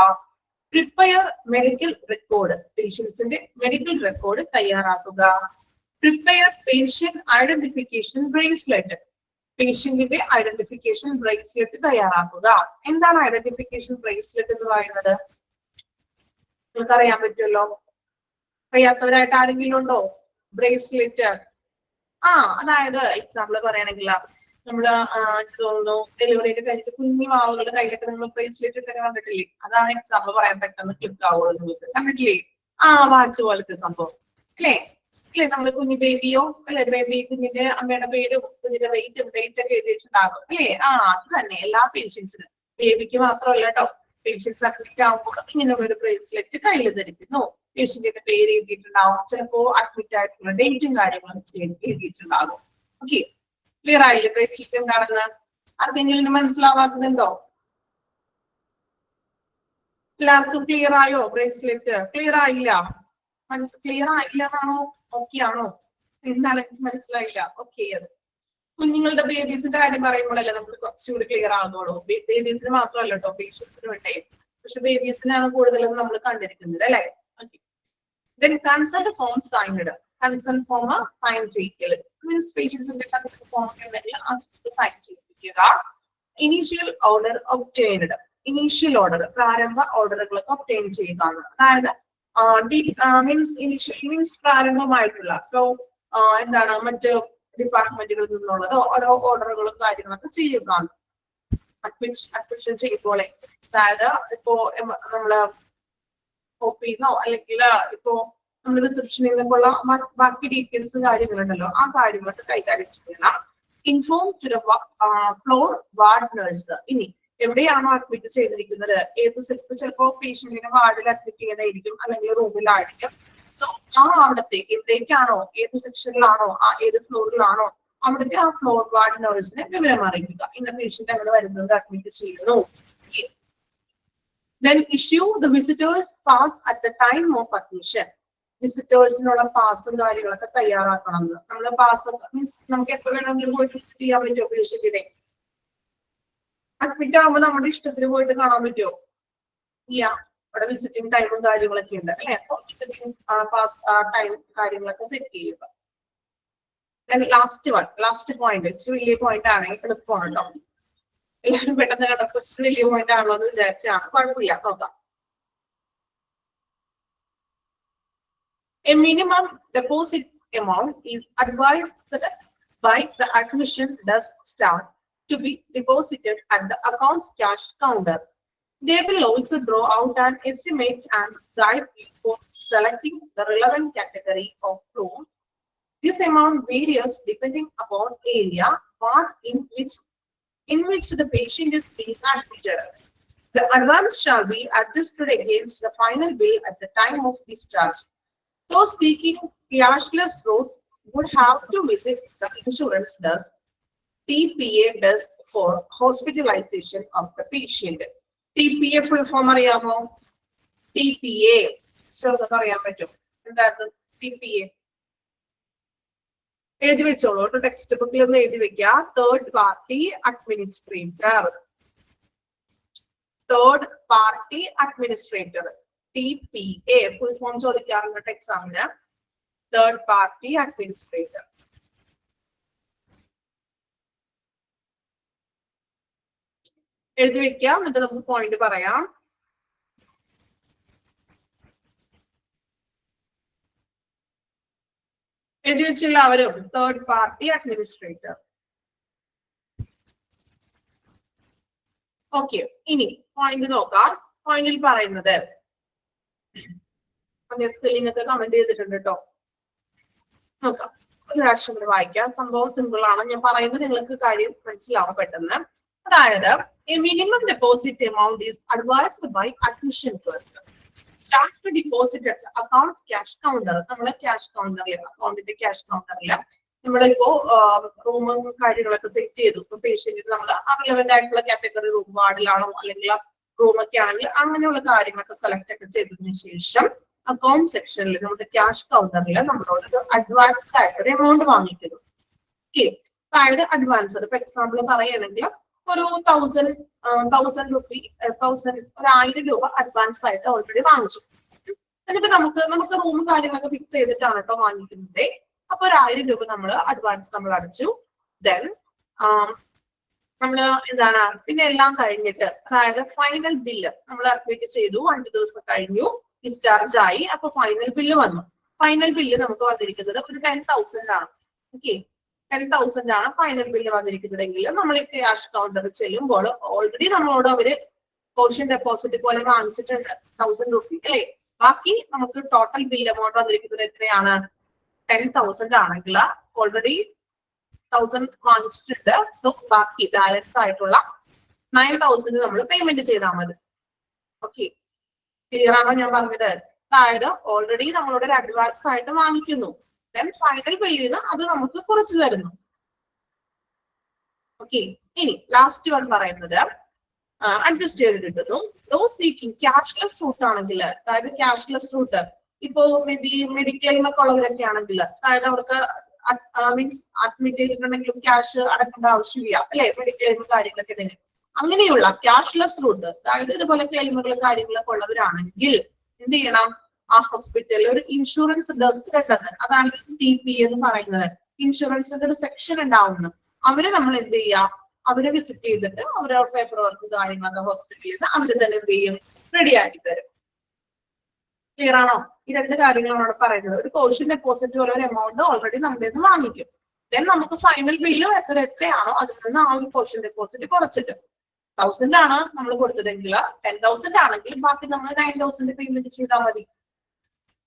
Prepare medical record. പേഷ്യൻസിന്റെ മെഡിക്കൽ റെക്കോർഡ് തയ്യാറാക്കുക. Prepare patient identification bracelet. പേഷ്യന്റിന്റെ ഐഡന്റിഫിക്കേഷൻ ബ്രേസ്ലെറ്റ് തയ്യാറാക്കുക. എന്താണ് ഐഡന്റിഫിക്കേഷൻ ബ്രേസ്ലെറ്റ് എന്ന് പറയുന്നത്? നിങ്ങൾക്ക് അറിയാൻ പറ്റുമല്ലോ. അറിയാത്തവരായിട്ട് ആരെങ്കിലും ഉണ്ടോ? ബ്രേസ്ലെറ്റ് അതായത് എക്സാമ്പിൾ പറയുകയാണെങ്കിൽ നമ്മള് തോന്നുന്നു ഡെലിവറി ഒക്കെ കഴിഞ്ഞിട്ട് കുഞ്ഞു ആളുകളുടെ കയ്യിലൊക്കെ നമ്മൾ ബ്രേസ്ലെറ്റ് ഇട്ടൊക്കെ കണ്ടിട്ടില്ലേ? അതാണ് എക്സാമ്പിൾ പറയാൻ പെട്ടെന്ന് ക്ലിക്ക് ആവുള്ളൂ. നിങ്ങൾക്ക് കണ്ടിട്ടില്ലേ? വാച്ച് പോലത്തെ സംഭവം അല്ലേ? അല്ലെ നമ്മൾ കുഞ്ഞു ബേബിയോ അല്ലെ ബേബി കുഞ്ഞിന്റെ അമ്മയുടെ പേരും കുഞ്ഞിന്റെ വെയിറ്റും ഡേറ്റ് ഒക്കെ എഴുതിയിട്ടുണ്ടാകും അല്ലേ? അത് തന്നെ എല്ലാ പേഷ്യൻസിനും. ബേബിക്ക് മാത്രമല്ല കേട്ടോ. പേഷ്യൻസ് അഡ്മിറ്റ് ആകുമ്പോൾ ഇങ്ങനെ ഒരു ബ്രേസ്ലെറ്റ് കയ്യിൽ ധരിക്കുന്നു. പേഷ്യന്റിന്റെ പേര് എഴുതിയിട്ടുണ്ടാവും. ചിലപ്പോ അഡ്മിറ്റ് ആയിട്ടുള്ള ഡേറ്റും കാര്യങ്ങളും എഴുതിയിട്ടുണ്ടാകും. ഓക്കെ, ക്ലിയർ ആയില്ലേ ബ്രേസ്ലെറ്റ് എന്താണെന്ന്? ആർക്കെങ്കിലും മനസ്സിലാവാത്തതുണ്ടോ? എല്ലാവർക്കും ക്ലിയർ ആയോ? ബ്രേസ്ലെറ്റ് ക്ലിയർ ആയില്ല? ക്ലിയർ ആയില്ല എന്നാണോ? ഓക്കെ ആണോ? എന്താണ് മനസ്സിലായില്ല? Okay, yes. കുഞ്ഞുങ്ങളുടെ ബേബീസിന്റെ കാര്യം പറയുമ്പോഴല്ലേ നമുക്ക് കുറച്ചുകൂടി ക്ലിയർ ആകുന്നുള്ളൂ. ബേബീസിന് മാത്രമല്ല കേട്ടോ, പേഷ്യൻസിന് വേണ്ടേ. പക്ഷെ ബേബീസിനാണ് കൂടുതലും നമ്മൾ കണ്ടിരിക്കുന്നത് അല്ലെ? Then consent form signed. Consent form sign ചെയ്യിക്കൽ മീൻസ് പേഷ്യൻസിന്റെ കൺസെന്റ് ഫോം ഉണ്ടെങ്കിൽ അത് സൈൻ ചെയ്യിപ്പിക്കുക. Initial order obtained. Initial order പ്രാരംഭ ഓർഡറുകളൊക്കെ ഒബ്റ്റൈൻ ചെയ്യുക. അതായത് മീൻസ് പ്രാരംഭമായിട്ടുള്ള എന്താണ് മറ്റ് ഡിപ്പാർട്ട്മെന്റുകളിൽ നിന്നുള്ളതോ ഓരോ ഓർഡറുകളും കാര്യങ്ങളൊക്കെ ചെയ്യുക. അഡ്മിഷൻ ചെയ്യുമ്പോൾ അതായത് ഇപ്പോ നമ്മള് ഒപ്പിന്നോ അല്ലെങ്കിൽ ഇപ്പോ നമ്മൾ റിസപ്ഷനിൽ നിന്നുള്ള ബാക്കി ഡീറ്റെയിൽസും കാര്യങ്ങളുണ്ടല്ലോ, ആ കാര്യങ്ങളൊക്കെ കൈകാര്യം ചെയ്യണം. Inform to the floor ward nurse. ഇനി എവിടെയാണോ അഡ്മിറ്റ് ചെയ്തിരിക്കുന്നത്, ഏത് ചിലപ്പോ പേഷ്യന്റിനെ വാർഡിൽ അഡ്മിറ്റ് ചെയ്യുന്നതായിരിക്കും അല്ലെങ്കിൽ റൂമിലായിരിക്കും. സോ അവിടത്തെ എവിടേക്കാണോ, ഏത് സെക്ഷനിലാണോ, ഏത് ഫ്ലോറിലാണോ അവിടുത്തെ ആ ഫ്ലോർ വാർഡ് നഴ്സിനെ വിവരം അറിയിക്കുക. ഇന്ന പേഷ്യന്റ് അങ്ങനെ വരുന്നത് അഡ്മിറ്റ് ചെയ്യുന്നു. Then issue the visitors pass at the time of admission. വിസിറ്റേഴ്സിനുള്ള പാസും കാര്യങ്ങളൊക്കെ തയ്യാറാക്കണം. നമ്മൾ പാസ് മീൻസ് നമുക്ക് എപ്പോൾ വേണമെങ്കിലും പോയിട്ട് വിസിറ്റ് ചെയ്യാൻ പറ്റുമോ? പേഷ്യന്റിനെ അഡ്മിറ്റ് ആകുമ്പോൾ നമ്മുടെ ഇഷ്ടത്തിന് പോയിട്ട് കാണാൻ പറ്റുമോ? ഇല്ല. അവിടെ വിസിറ്റിംഗ് ടൈമും കാര്യങ്ങളൊക്കെ ഉണ്ട് അല്ലെ? അപ്പൊ വിസിറ്റിംഗ് പാസ് ടൈം കാര്യങ്ങളൊക്കെ സെറ്റ് ചെയ്യുക. ലാസ്റ്റ് പോയിന്റ് ഇച്ചിരി വലിയ പോയിന്റ് ആണ്, എളുപ്പമാണ് കേട്ടോ. എല്ലാവരും പെട്ടെന്ന് കണ്ട ക്വസ്റ്റ്യൻ വലിയ പോയിന്റ് ആണല്ലോ എന്ന് വിചാരിച്ചാണ്. കുഴപ്പമില്ല, നോക്കാം. A minimum deposit amount is advised by the admission desk staff to be deposited at the account's cash counter. They will also draw out an estimate and guide you for selecting the relevant category of loan. This amount varies depending upon area ward in which the patient is being admitted. The advance shall be adjusted against the final bill at the time of discharge. Those seeking cashless route would have to visit the insurance desk, TPA desk, for hospitalization of the patient. TPA full form അറിയാമോ? TPA ചെറുതൊക്കെ അറിയാൻ പറ്റും. എന്താണ് TPA? എഴുതി വെച്ചോളൂ. Text ബുക്കിൽ ഒന്ന് എഴുതി വെക്കുക. Third party administrator. Third party administrator TPA full form ചോദിക്കാറുണ്ട് എക്സാമിന്. Third party administrator. എഴുതി വെക്കാം, എന്നിട്ട് നമുക്ക് പോയിന്റ് പറയാം. എഴുതി വെച്ചില്ല അവരും? Third party administrator. ഓക്കെ, ഇനി പോയിന്റ് നോക്കാം. പോയിന്റിൽ പറയുന്നത് സ്പെല്ലിംഗ് ഒക്കെ കമന്റ് ചെയ്തിട്ടുണ്ട് കേട്ടോ. നോക്കാം, ഒരു പ്രാവശ്യം കൂടെ വായിക്കാം. സംഭവം സിമ്പിൾ ആണ്, ഞാൻ പറയുന്നത് നിങ്ങൾക്ക് കാര്യം മനസ്സിലാവും പെട്ടെന്ന്. അതായത് a minimum deposit amount is advised by admission clerk. Starts to deposit at the accounts cash counter. നമ്മളെ ക്യാഷ് കൗണ്ടറിൽ, അക്കൗണ്ടിന്റെ ക്യാഷ് കൗണ്ടറിൽ നമ്മളിപ്പോ റൂമും കാര്യങ്ങളൊക്കെ സെറ്റ് ചെയ്തു. ഇപ്പൊ പേഷ്യന്റിന് നമ്മൾ റിലവന്റ് ആയിട്ടുള്ള കാറ്റഗറി റൂം, വാർഡിലാണോ അല്ലെങ്കിൽ റൂമൊക്കെ ആണെങ്കിൽ അങ്ങനെയുള്ള കാര്യങ്ങളൊക്കെ സെലക്ട് ഒക്കെ ചെയ്തതിനു ശേഷം അക്കൗണ്ട് സെക്ഷനിൽ നമ്മുടെ ക്യാഷ് കൗണ്ടറിൽ നമ്മളോട് ഒരു അഡ്വാൻസ്ഡ് ആയിട്ടൊരു എമൗണ്ട് വാങ്ങിക്കുന്നു. ഓക്കെ, അതായത് അഡ്വാൻസ് ഇപ്പൊ എക്സാമ്പിൾ പറയുകയാണെങ്കിൽ ഒരു 1000 റുപ്പി, 1000 രൂപ അഡ്വാൻസ് ആയിട്ട് ഓൾറെഡി വാങ്ങിച്ചു. എന്നിട്ട് നമുക്ക് റൂം കാര്യങ്ങളൊക്കെ ഫിക്സ് ചെയ്തിട്ടാണ് കേട്ടോ വാങ്ങിക്കുന്നത്. അപ്പൊ 1000 രൂപ നമ്മൾ അഡ്വാൻസ് നമ്മൾ അടച്ചു. ദെൻ നമ്മള് എന്താണ് പിന്നെ എല്ലാം കഴിഞ്ഞിട്ട്, അതായത് ഫൈനൽ ബില്ല് നമ്മൾ അഡ്മിറ്റ് ചെയ്തു, 5 ദിവസം കഴിഞ്ഞു, ഡിസ്ചാർജ് ആയി. അപ്പൊ ഫൈനൽ ബില്ല് വന്നു. ഫൈനൽ ബില്ല് നമുക്ക് വന്നിരിക്കുന്നത് ഒരു 10,000 ആണ്. ഓക്കെ, 10,000 ആണ് ഫൈനൽ ബില്ല് വന്നിരിക്കുന്നതെങ്കിൽ നമ്മൾ ഈ ക്യാഷ് കൗണ്ടറിൽ ചെല്ലുമ്പോൾ ഓൾറെഡി നമ്മളോട് അവര് പോർഷൻ ഡെപ്പോസിറ്റ് പോലെ വാങ്ങിച്ചിട്ടുണ്ട് 1000 റുപ്പി അല്ലെ. ബാക്കി നമുക്ക് ടോട്ടൽ ബിൽ എമൗണ്ട് വന്നിരിക്കുന്നത് എത്രയാണ്? 10,000 ആണെങ്കിൽ ഓൾറെഡി 1000 വാങ്ങിച്ചിട്ടുണ്ട്. സോ ബാക്കി ബാലൻസ് ആയിട്ടുള്ള 9,000 നമ്മൾ പേയ്മെന്റ് ചെയ്താൽ മതി. ഓക്കെ, ക്ലിയർ ആണോ ഞാൻ പറഞ്ഞത്? അതായത് ഓൾറെഡി നമ്മളോട് ഒരു അഡ്വാൻസ് ആയിട്ട് വാങ്ങിക്കുന്നു, ദെൻ ഫൈനൽ ബില്ലിൽ നിന്ന് അത് നമുക്ക് കുറച്ച് തരുന്നു. ഓക്കെ, ഇനി ലാസ്റ്റ് വൺ പറയുന്നത് അഡ്ജസ്റ്റ് ചെയ്ത് കിട്ടുന്നു. ദോസ് സീക്കിംഗ് ക്യാഷ്ലെസ് റൂട്ട് ആണെങ്കിൽ, അതായത് ക്യാഷ്ലെസ് റൂട്ട് ഇപ്പോ മെഡിക്ലെയിം ഒക്കെ ഉള്ളവരൊക്കെ ആണെങ്കിൽ, അതായത് അവർക്ക് മീൻസ് അഡ്മിറ്റ് ചെയ്തിട്ടുണ്ടെങ്കിലും ക്യാഷ് അടക്കേണ്ട ആവശ്യമില്ല അല്ലെ, മെഡിക്ലെയിം കാര്യങ്ങളൊക്കെ തന്നെ. അങ്ങനെയുള്ള ക്യാഷ്ലെസ് റൂട്ട്, അതായത് ഇതുപോലെ ക്ലെയിമുകളും കാര്യങ്ങളൊക്കെ ഉള്ളവരാണെങ്കിൽ എന്ത് ചെയ്യണം? ആ ഹോസ്പിറ്റലിൽ ഒരു ഇൻഷുറൻസ് ഡെസ്ക് ഉണ്ടെന്ന്, അതാണ് TP എന്ന് പറയുന്നത്. ഇൻഷുറൻസിന്റെ ഒരു സെക്ഷൻ ഉണ്ടാവുന്നു. അവര് നമ്മൾ എന്ത് ചെയ്യാം? അവരെ വിസിറ്റ് ചെയ്തിട്ട് അവരുടെ പേപ്പർ വർക്ക് കാര്യങ്ങളൊക്കെ ഹോസ്പിറ്റലിൽ നിന്ന് അവര് തന്നെ എന്ത് ചെയ്യും? റെഡിയാക്കി തരും. ക്ലിയർ ആണോ? ഈ രണ്ട് കാര്യങ്ങളാണ് അവിടെ പറയുന്നത്. ഒരു പോർഷൻ ഡെപ്പോസിറ്റ് പോലെ ഒരു എമൗണ്ട് ഓൾറെഡി നമ്മുടെ നിന്ന് വാങ്ങിക്കും. ദെൻ നമുക്ക് ഫൈനൽ ബില്ല് എത്രയാണോ അതിൽ നിന്ന് ആ ഒരു പോർഷൻ ഡെപ്പോസിറ്റ് കുറച്ചിട്ട് 1000 ആണ് നമ്മൾ കൊടുത്തതെങ്കിൽ 10,000 ആണെങ്കിൽ ബാക്കി നമ്മൾ 9,000 പേയ്മെന്റ് ചെയ്താൽ മതി.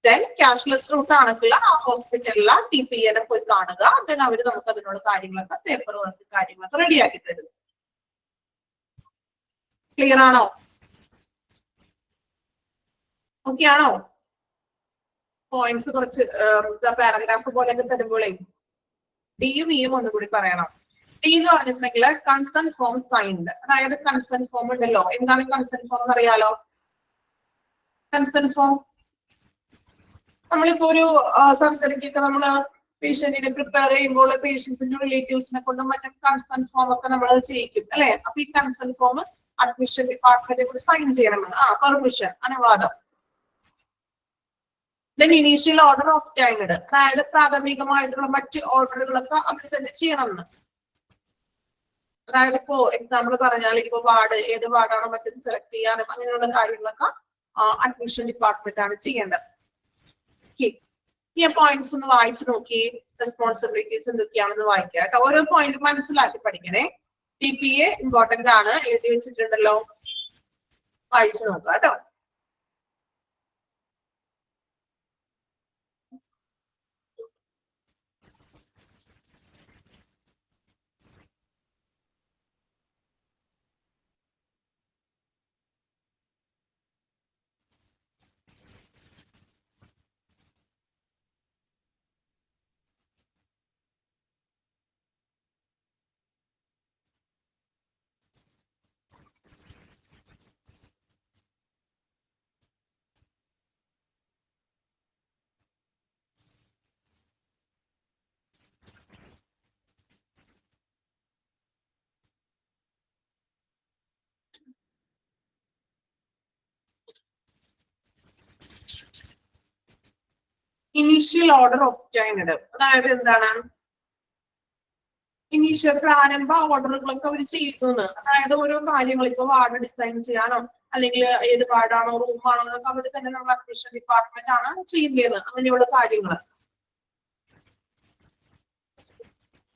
ദെൻ ക്യാഷ്ലെസ് റൂട്ട് ആണെങ്കിൽ ആ ഹോസ്പിറ്റലിലെ TPA പോയി കാണുക. ദെൻ അവര് നമുക്ക് അതിനുള്ള കാര്യങ്ങളൊക്കെ പേപ്പർ വർക്ക് കാര്യങ്ങളൊക്കെ റെഡിയാക്കി തരും. ക്ലിയർ ആണോ? ഓക്കെ ആണോ? പോയിന്റ്സ് കുറച്ച് പാരഗ്രാഫ് പോലെയൊക്കെ തരുമ്പോഴേ ഡിയും ഇയും ഒന്നുകൂടി പറയണം. ഡി എന്ന് പറഞ്ഞിട്ടുണ്ടെങ്കിൽ കൺസേൺ ഫോം സൈൻഡ്, അതായത് കൺസേൺ ഫോം ഉണ്ടല്ലോ. എന്താണ് കൺസേൺ ഫോം എന്ന് അറിയാലോ? കൺസേൺ ഫോം നമ്മളിപ്പോ ഒരു സർജറിക്കൊക്കെ നമ്മള് പേഷ്യന്റിനെ പ്രിപ്പയർ ചെയ്യുമ്പോൾ പേഷ്യൻസിന്റെ റിലേറ്റീവ്സിനെ കൊണ്ടും മറ്റേ കൺസേൺ ഫോം ഒക്കെ നമ്മൾ ചെയ്യിക്കും അല്ലെ. അപ്പൊ ഈ കൺസേൺ ഫോം അഡ്മിഷൻ ഡിപ്പാർട്ട്മെന്റ് കൂടി സൈൻ ചെയ്യണമെന്ന്, പെർമിഷൻ, അനുവാദം. ദെൻ ഇനീഷ്യൽ ഓർഡർ ഒബ്റ്റൈൻഡ്, അതായത് പ്രാഥമികമായിട്ടുള്ള മറ്റ് ഓർഡറുകളൊക്കെ അവർ തന്നെ ചെയ്യണമെന്ന്. അതായത് ഇപ്പോ എക്സാമ്പിൾ പറഞ്ഞാൽ ഇപ്പൊ വാർഡ്, ഏത് വാർഡാണോ മറ്റൊരു സെലക്ട് ചെയ്യാനും അങ്ങനെയുള്ള കാര്യങ്ങളൊക്കെ അഡ്മിഷൻ ഡിപ്പാർട്ട്മെന്റ് ആണ് ചെയ്യേണ്ടത്. ഈ പോയിന്റ്സ് ഒന്ന് വായിച്ചു നോക്കി, റെസ്പോൺസിബിലിറ്റീസ് എന്തൊക്കെയാണെന്ന് വായിക്കുക കേട്ടോ. ഓരോ പോയിന്റ് മനസ്സിലാക്കി പഠിക്കണേ. TPA ഇമ്പോർട്ടന്റ് ആണ്, എഴുതി വെച്ചിട്ടുണ്ടല്ലോ, വായിച്ചു നോക്കുക കേട്ടോ. ഇനീഷ്യൽ ഓർഡർ ഒബ്റ്റൈൻഡ്, അതായത് എന്താണ്? ഇനീഷ്യൽ പ്രാരംഭ ഓർഡറുകളൊക്കെ അവർ ചെയ്യുന്നു. അതായത് ഓരോ കാര്യങ്ങൾ ഇപ്പൊ വാർഡ് ഡിസൈൻ ചെയ്യാനോ അല്ലെങ്കിൽ ഏത് വാർഡാണോ റൂമാണോ എന്നൊക്കെ അവർ തന്നെ നമ്മൾ അഡ്മിഷൻ ഡിപ്പാർട്ട്മെന്റ് ആണ് ചെയ്യുന്നത്. അങ്ങനെയുള്ള കാര്യങ്ങൾ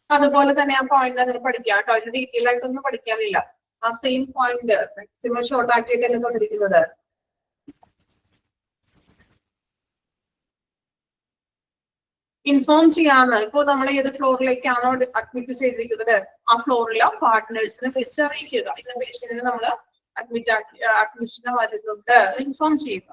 അതുപോലെ തന്നെ ആ പോയിന്റ് അങ്ങനെ പഠിക്കാം കേട്ടോ. അതിന് ഡീറ്റെയിൽ ആയിട്ടൊന്നും പഠിക്കാനില്ല. ആ സെയിം പോയിന്റ് മാക്സിമം ഷോർട്ട് ആക്കിയിട്ടല്ലേ തന്നിരിക്കുന്നത്. ഇൻഫോം ചെയ്യാന്ന് ഇപ്പൊ നമ്മൾ ഏത് ഫ്ലോറിലേക്കാണോ അഡ്മിറ്റ് ചെയ്തിരിക്കുന്നത് ആ ഫ്ലോറിലെ പാർട്ട്നേഴ്സിനെ വിളിച്ച് അറിയിക്കുക. ഇന്ന പേഷ്യന്റിന് നമ്മൾ അഡ്മിഷന് വരുന്നുണ്ട് ഇൻഫോം ചെയ്യുക.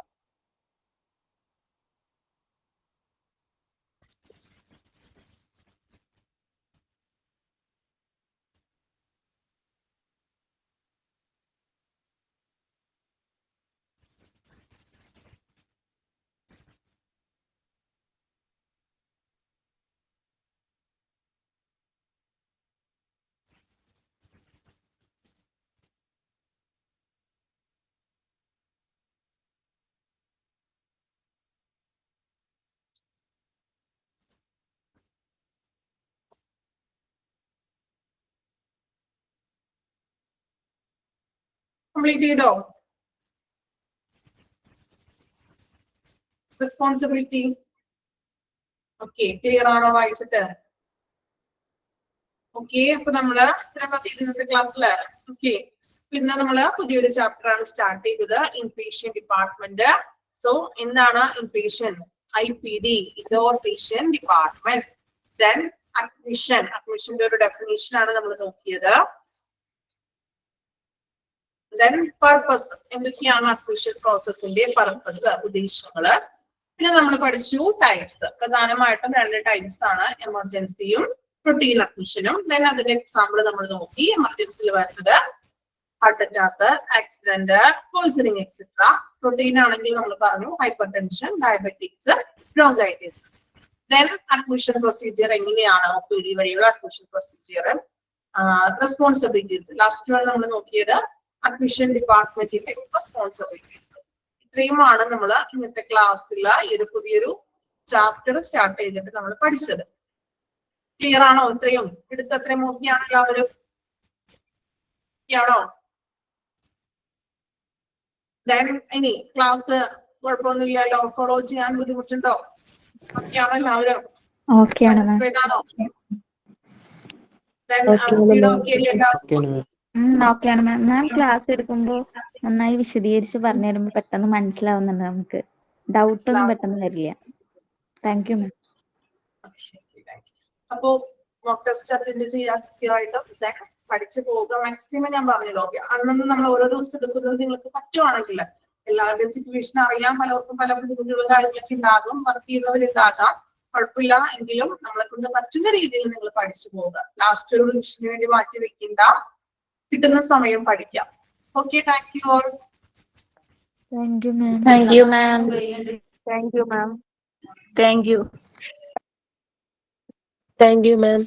കംപ്ലീറ്റ് ചെയ്തോ? റെസ്പോൺസിബിലിറ്റി ഓക്കെ ക്ലിയർ ആണോ വായിച്ചിട്ട്? ഓക്കെ അപ്പൊ നമ്മള് ഇന്നത്തെ ക്ലാസ്സില് ഓക്കെ പിന്നെ നമ്മള് പുതിയൊരു ചാപ്റ്റർ ആണ് സ്റ്റാർട്ട് ചെയ്തത്, ഇൻപേഷ്യന്റ് ഡിപ്പാർട്ട്മെന്റ്. സോ എന്താണ് inpatient? IPD, indoor patient department. Then അഡ്മിഷന്റെ ഒരു ഡെഫിനേഷൻ ആണ് നമ്മൾ നോക്കിയത്. ദെൻ പർപ്പസ്, എന്തൊക്കെയാണ് അഡ്മിഷൻ പ്രോസസ്സിന്റെ പർപ്പസ്, ഉദ്ദേശങ്ങള്. പിന്നെ നമ്മൾ പഠിച്ചു ടൈപ്സ്, പ്രധാനമായിട്ടും 2 ടൈപ്സ് ആണ്, എമർജൻസിയും റൊട്ടീൻ അഡ്മിഷനും. ദെൻ അതിന്റെ എക്സാമ്പിൾ നമ്മൾ നോക്കി. എമർജൻസിയിൽ വരുന്നത് heart attack, accident, poisoning etcetera. Routine ആണെങ്കിൽ നമ്മൾ പറഞ്ഞു hypertension, diabetics, bronchitis. Then admission procedure എങ്ങനെയാണ്, OPD വഴിയുള്ള അഡ്മിഷൻ പ്രൊസീജിയർ. റെസ്പോൺസിബിലിറ്റീസ് ലാസ്റ്റ് നമ്മൾ നോക്കിയത് അഡ്മിഷൻ ഡിപ്പാർട്ട്മെന്റിന്റെ റെസ്പോൺസിബിലിറ്റീസ്. ഇത്രയുമാണ് നമ്മൾ ഇന്നത്തെ ക്ലാസ്സിൽ ഈ ഒരു പുതിയൊരു ചാപ്റ്റർ സ്റ്റാർട്ട് ചെയ്തിട്ട് നമ്മൾ പഠിച്ചത്. ക്ലിയർ ആണോ? ഇത്രയും എടുത്തത്രയും നോക്കിയാണ് എല്ലാവരും? ആണോ? ദെൻ ഇനി ക്ലാസ് കുഴപ്പമൊന്നുമില്ലല്ലോ, ഫോളോ ചെയ്യാൻ ബുദ്ധിമുട്ടുണ്ടോ? ഓക്കെയാണോ എല്ലാവരും? സാറ്റിസ്ഫൈഡ് ആണോ? സ്പീഡ് ഓക്കെ അല്ലേ? ഓക്കെയാണ് മാം. മാം ക്ലാസ് എടുക്കുമ്പോൾ നന്നായി വിശദീകരിച്ച് പറഞ്ഞു തരുമ്പോൾ പെട്ടെന്ന് മനസ്സിലാവുന്നുണ്ട്, നമുക്ക് ഡൗട്ട് ഒന്നും പെട്ടെന്ന് വരില്ല. Thank you ma'am. അപ്പോ മോക്ക് ടെസ്റ്റ് അറ്റൻഡ് ചെയ്യായിട്ടും പഠിച്ചു പോകുക മാക്സിമം. ഞാൻ പറഞ്ഞല്ലോ ഓക്കെ അന്നൊന്ന് നമ്മൾ ഓരോ ദിവസം എടുക്കുന്നത് നിങ്ങൾക്ക് പറ്റുവാണെങ്കിൽ, എല്ലാവരുടെയും സിറ്റുവേഷൻ അറിയാം, പലർക്കും പല ബുദ്ധിമുട്ടുകളും കാര്യങ്ങളൊക്കെ ഉണ്ടാകും, വർക്ക് ചെയ്യുന്നവരുണ്ടാകാം, കുഴപ്പമില്ല. എങ്കിലും നമ്മളെ കൊണ്ട് പറ്റുന്ന രീതിയിൽ നിങ്ങൾ പഠിച്ചു പോവുക. ലാസ്റ്റ് ഒരു റിവിഷന് വേണ്ടി മാറ്റി വെക്കണ്ട, കിട്ടുന്ന സമയം പഠിക്കാം. Okay, thank you all. Thank you ma'am. Thank you, ma'am. Thank you, ma'am. Thank you. Thank you, ma'am.